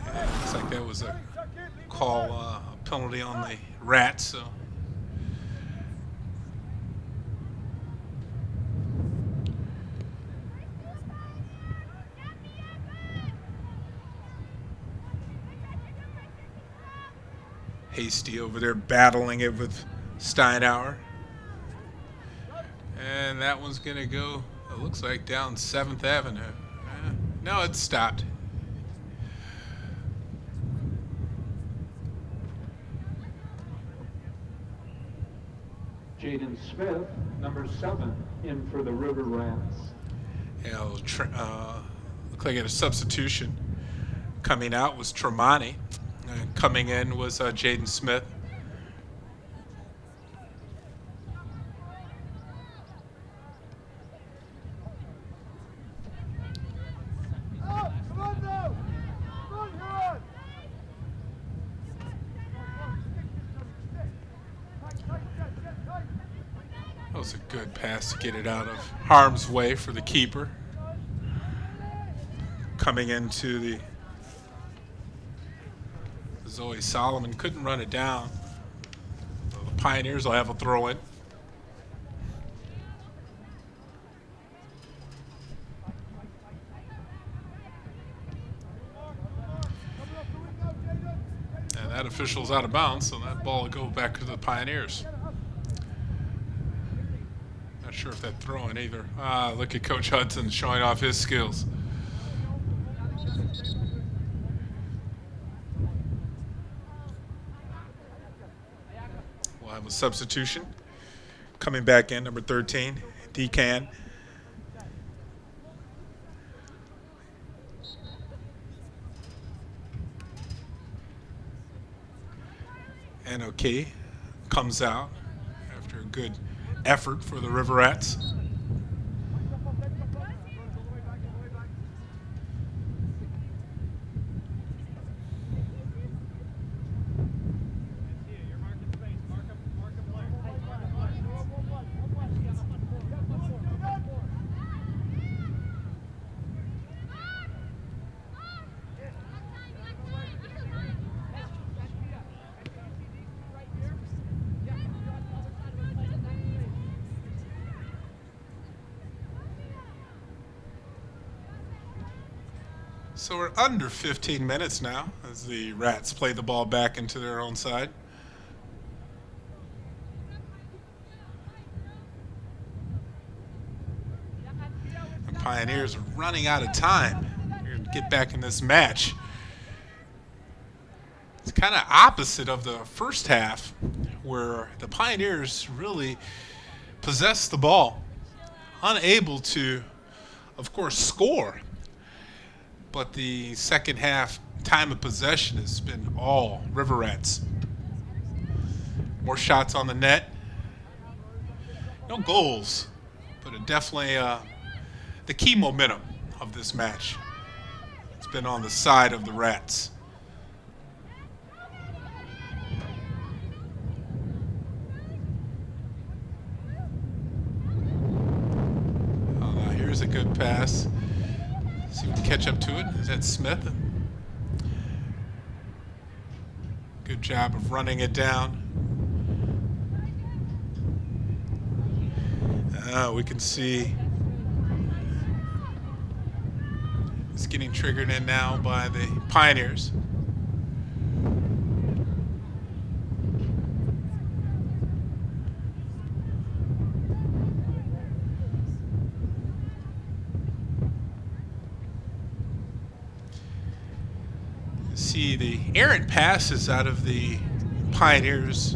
Speaker 4: And it looks like that was a call, a penalty on the Rats, so. Hasty over there battling it with Steinauer. And that one's going to go, it looks like, down 7th Avenue. No, it stopped.
Speaker 2: Jaden Smith, number 7, in for the River Rats.
Speaker 4: Yeah, looked like a substitution. Coming out was Tremonti. Coming in was Jaden Smith. That was a good pass to get it out of harm's way for the keeper. Coming into the Zoe Solomon, couldn't run it down. So the Pioneers will have a throw in. And that official's out of bounds, so that ball will go back to the Pioneers. Not sure if that throw in either. Look at Coach Hudson showing off his skills. Have a substitution coming back in, number 13, Decan. NOK comes out after a good effort for the River Rats. So we're under 15 minutes now as the Rats play the ball back into their own side. The Pioneers are running out of time. We're going to get back in this match. It's kind of opposite of the first half where the Pioneers really possessed the ball, unable to, of course, score. But the second half time of possession has been all River Rats. More shots on the net. No goals, but it definitely the key momentum of this match. It's been on the side of the Rats. Oh, now here's a good pass. See if we can catch up to it. Is that Smith? Good job of running it down. We can see it's getting triggered in now by the Pioneers. See the errant passes out of the Pioneers.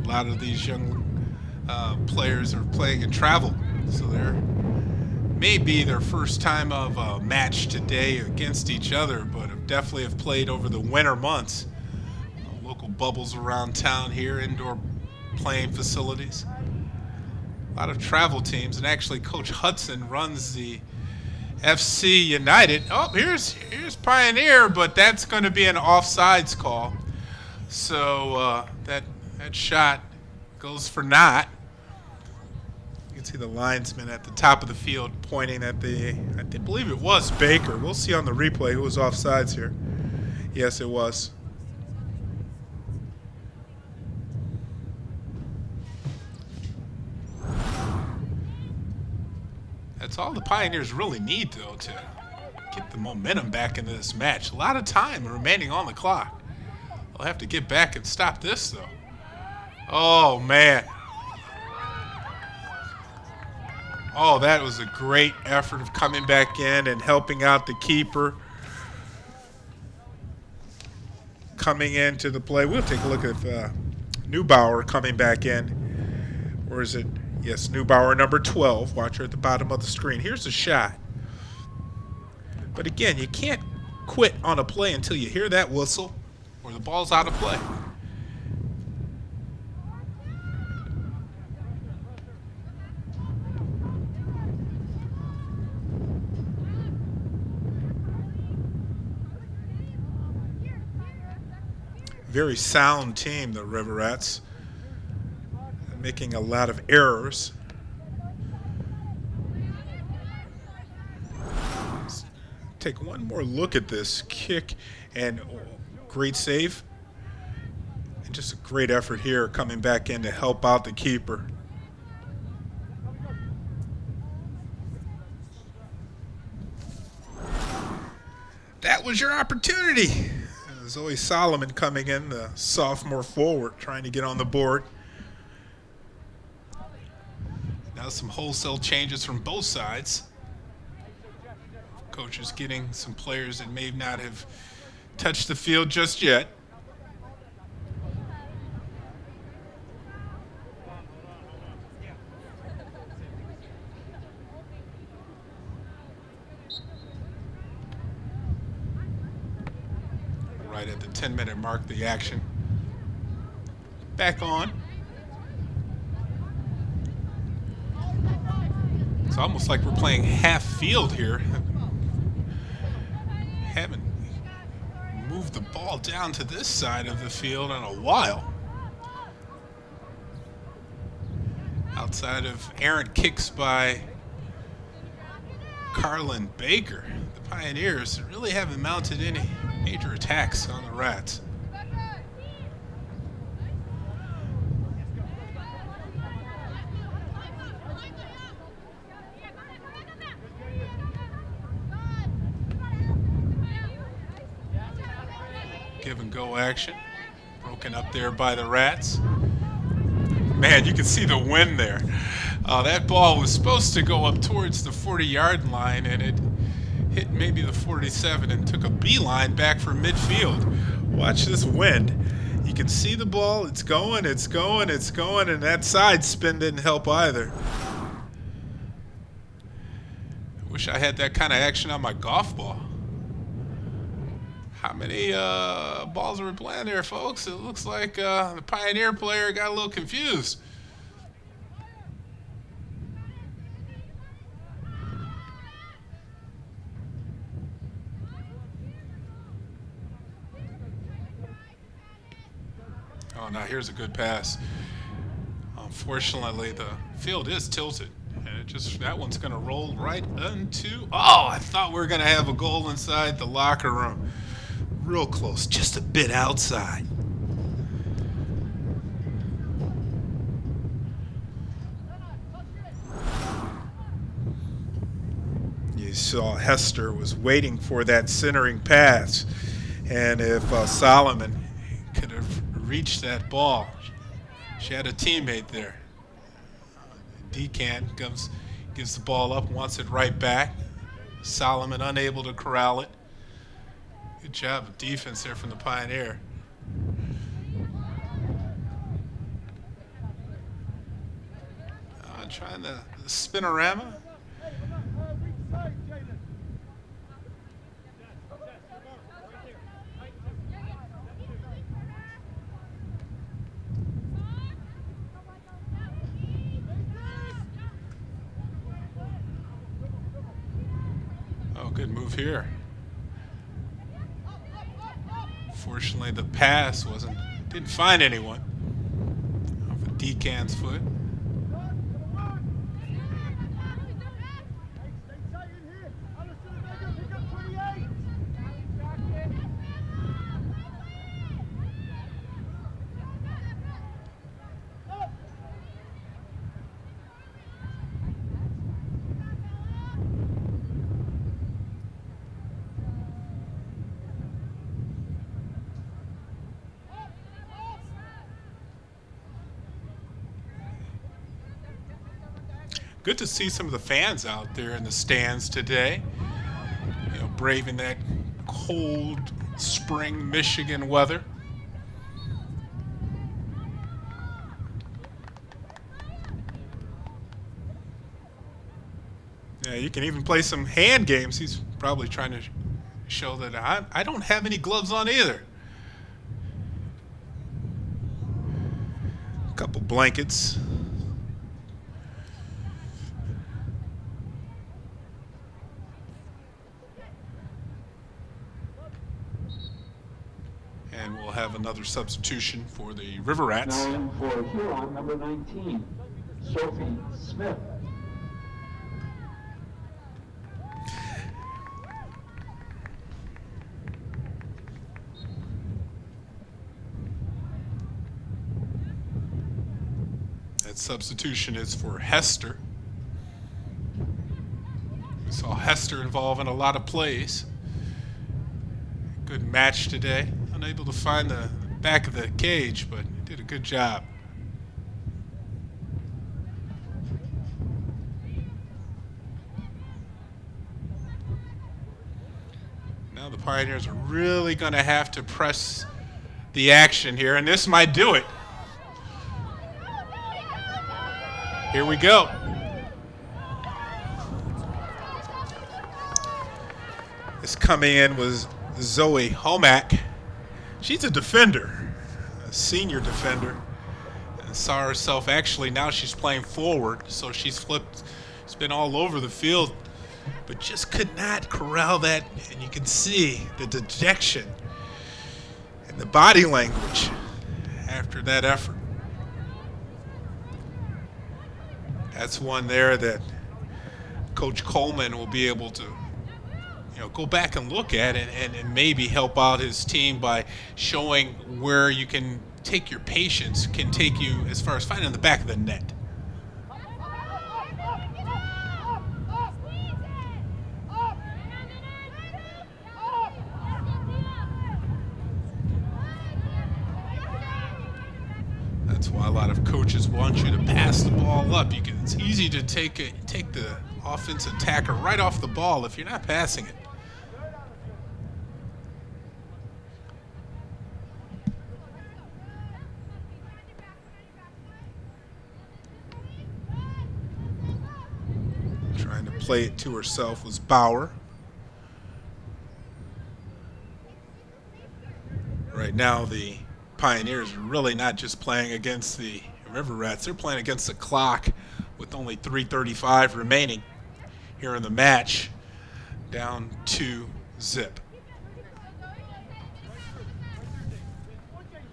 Speaker 4: A lot of these young players are playing in travel, so they're maybe their first time of a match today against each other, but definitely have played over the winter months. Local bubbles around town here, indoor playing facilities. A lot of travel teams, and actually Coach Hudson runs the FC United. Oh, here's Pioneer, but that's going to be an offsides call. So that shot goes for naught. You can see the linesman at the top of the field pointing at I believe it was Baker. We'll see on the replay who was offsides here. Yes, it was. That's all the Pioneers really need, though, to get the momentum back into this match. A lot of time remaining on the clock. They'll have to get back and stop this, though. Oh, man. Oh, that was a great effort of coming back in and helping out the keeper. Coming into the play. We'll take a look at Neubauer coming back in. Or is it? Yes, Neubauer, number 12. Watch her at the bottom of the screen. Here's a shot. But again, you can't quit on a play until you hear that whistle or the ball's out of play. Very sound team, the River Rats. Making a lot of errors. Let's take one more look at this kick, and great save. And just a great effort here coming back in to help out the keeper. That was your opportunity. Zoe Solomon coming in, the sophomore forward, trying to get on the board. Now some wholesale changes from both sides. Coach is getting some players that may not have touched the field just yet. Right at the 10-minute mark, the action back on. It's almost like we're playing half field here. Haven't moved the ball down to this side of the field in a while. Outside of errant kicks by Carlin Baker, the Pioneers really haven't mounted any major attacks on the Rats. give and go action. Broken up there by the Rats. Man, you can see the wind there. That ball was supposed to go up towards the 40-yard line, and it hit maybe the 47 and took a beeline back for midfield. Watch this wind. You can see the ball. It's going, it's going, it's going, and that side spin didn't help either. I wish I had that kind of action on my golf ball. How many balls are we playing there, folks? It looks like the Pioneer player got a little confused. Oh, now here's a good pass. Unfortunately, the field is tilted. And that one's going to roll right into... Oh, I thought we were going to have a goal inside the locker room. Real close, just a bit outside. You saw Hester was waiting for that centering pass. And if Solomon could have reached that ball, she had a teammate there. Decan gives the ball up, wants it right back. Solomon unable to corral it. Good job of defense there from the Pioneer. Trying the spinorama. Oh, good move here. Fortunately, the pass didn't find anyone. Off of Decan's foot. Good to see some of the fans out there in the stands today, braving that cold spring Michigan weather. Yeah, you can even play some hand games. He's probably trying to show that I don't have any gloves on either. A couple blankets. And we'll have another substitution for the River Rats.
Speaker 2: Now in for Huron, number 19, Sophie Smith.
Speaker 4: That substitution is for Hester. We saw Hester involved in a lot of plays. Good match today. Unable to find the back of the cage, but did a good job. Now the Pioneers are really going to have to press the action here, and this might do it. Here we go. This coming in was Zoe Homack. She's a defender, a senior defender, and saw herself actually now she's playing forward, so she's been all over the field, but just could not corral that, and you can see the dejection and the body language after that effort. That's one there that Coach Coleman will be able to go back and look at and maybe help out his team by showing where you can take your patience, can take you as far as finding the back of the net. That's why a lot of coaches want you to pass the ball up. It's easy to take the offense attacker right off the ball if you're not passing it. Trying to play it to herself was Bauer. Right now, the Pioneers are really not just playing against the River Rats. They're playing against the clock with only 3:35 remaining here in the match. Down 2-zip.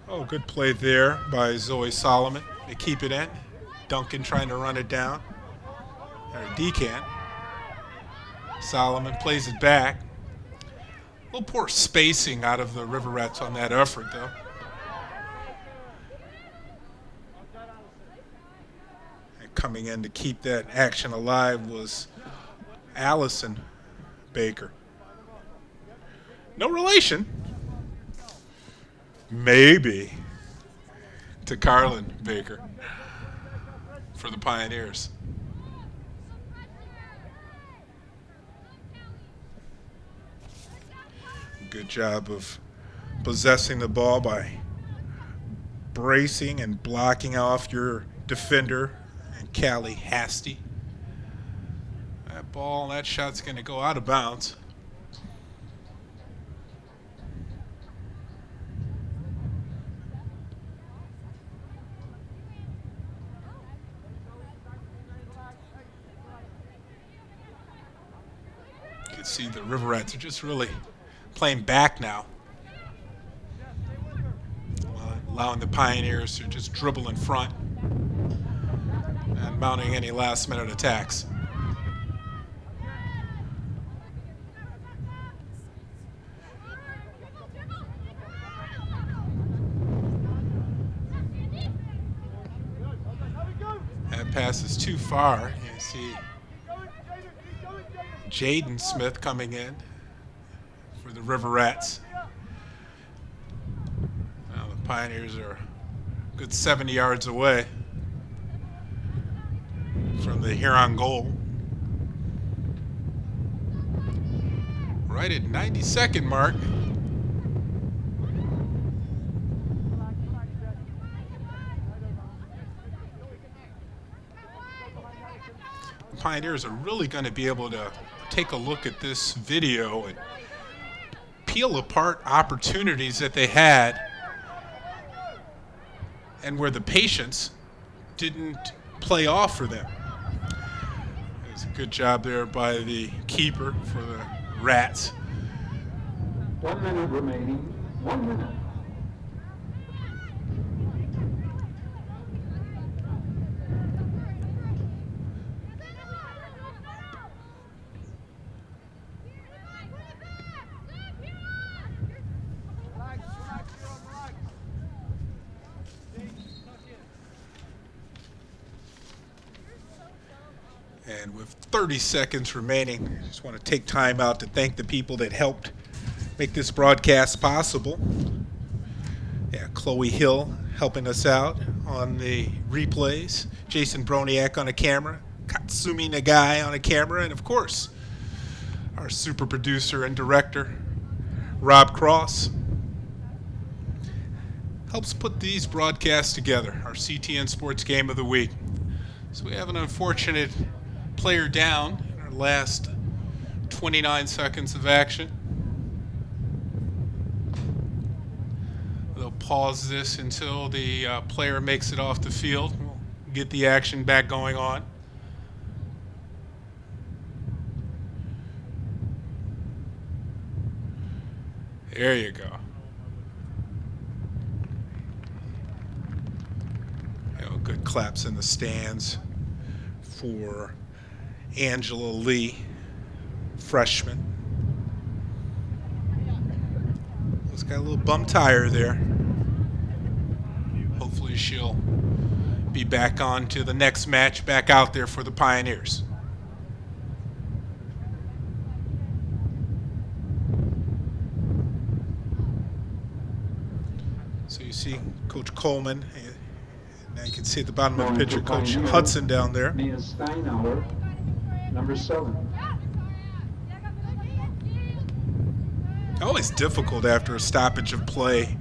Speaker 4: Oh, good play there by Zoe Solomon. They keep it in. Duncan trying to run it down. Or Decan. Solomon plays it back. A little poor spacing out of the River Rats on that effort, though. And coming in to keep that action alive was Allison Baker. No relation. Maybe to Carlin Baker for the Pioneers. Good job of possessing the ball by bracing and blocking off your defender and Callie Hasty. That shot's going to go out of bounds. You can see the River Rats are just really playing back now, allowing the Pioneers to just dribble in front and mounting any last-minute attacks. That pass is too far. You see Jaden Smith coming in for the River Rats. Now the Pioneers are a good 70 yards away from the Huron goal. Right at 90-second mark. The Pioneers are really going to be able to take a look at this video and peel apart opportunities that they had and where the patience didn't play off for them. It was a good job there by the keeper for the Rats.
Speaker 2: 1 minute remaining. 1 minute.
Speaker 4: And with 30 seconds remaining, I just want to take time out to thank the people that helped make this broadcast possible. Yeah, Chloe Hill helping us out on the replays, Jason Broniak on a camera, Katsumi Nagai on a camera, and of course, our super producer and director, Rob Cross. Helps put these broadcasts together, our CTN Sports Game of the Week. So we have an unfortunate player down in our last 29 seconds of action. They'll pause this until the player makes it off the field. We'll get the action back going on. There you go. Good claps in the stands for Angela Lee, freshman. She's got a little bum tire there. Hopefully she'll be back on to the next match, back out there for the Pioneers. So you see Coach Coleman Now you can see at the bottom of the
Speaker 2: Going
Speaker 4: picture,
Speaker 2: for
Speaker 4: Coach
Speaker 2: Pioneer,
Speaker 4: Hudson down there.
Speaker 2: Mia Steinauer, number 7.
Speaker 4: Always difficult after a stoppage of play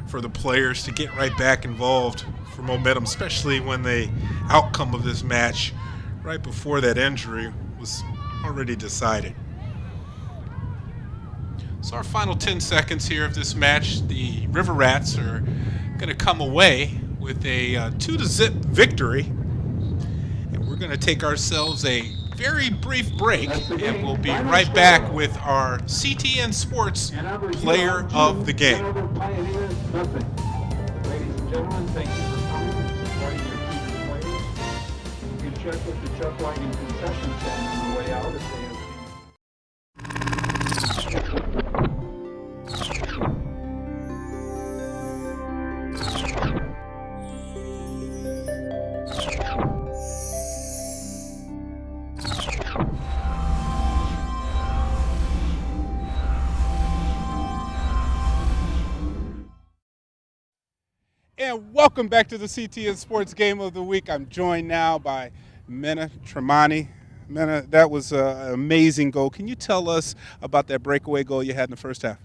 Speaker 4: for the players to get right back involved for momentum, especially when the outcome of this match right before that injury was already decided. So our final 10 seconds here of this match, the River Rats are going to come away with a 2-0 victory. And we're going to take ourselves a very brief break, and we'll be right back with our CTN Sports Player of the Game.
Speaker 2: Pioneer, nothing. Ladies and gentlemen, thank you for coming and supporting your team and players. You can check with the Chuck Wagon concession stand on the way out if they have
Speaker 1: And welcome back to the CTN Sports Game of the Week. I'm joined now by Mena Tremonti. Mena, that was an amazing goal. Can you tell us about that breakaway goal you had in the first half?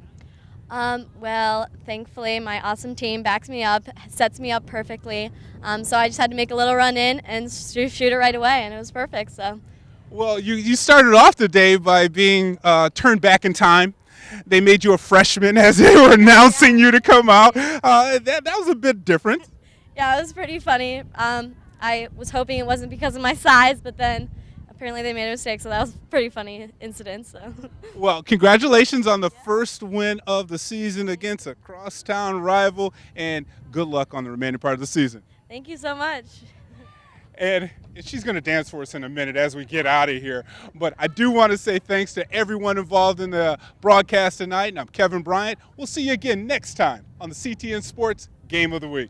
Speaker 5: Well, thankfully, my awesome team backs me up, sets me up perfectly. So I just had to make a little run in and shoot it right away, and it was perfect. So.
Speaker 1: Well, you started off the day by being turned back in time. They made you a freshman as they were announcing you to come out. That was a bit different.
Speaker 5: Yeah, it was pretty funny. I was hoping it wasn't because of my size, but then apparently they made a mistake, so that was a pretty funny incident. So.
Speaker 1: Well, congratulations on the first win of the season against a crosstown rival, and good luck on the remaining part of the season.
Speaker 5: Thank you so much.
Speaker 1: And she's going to dance for us in a minute as we get out of here. But I do want to say thanks to everyone involved in the broadcast tonight. And I'm Kevin Bryant. We'll see you again next time on the CTN Sports Game of the Week.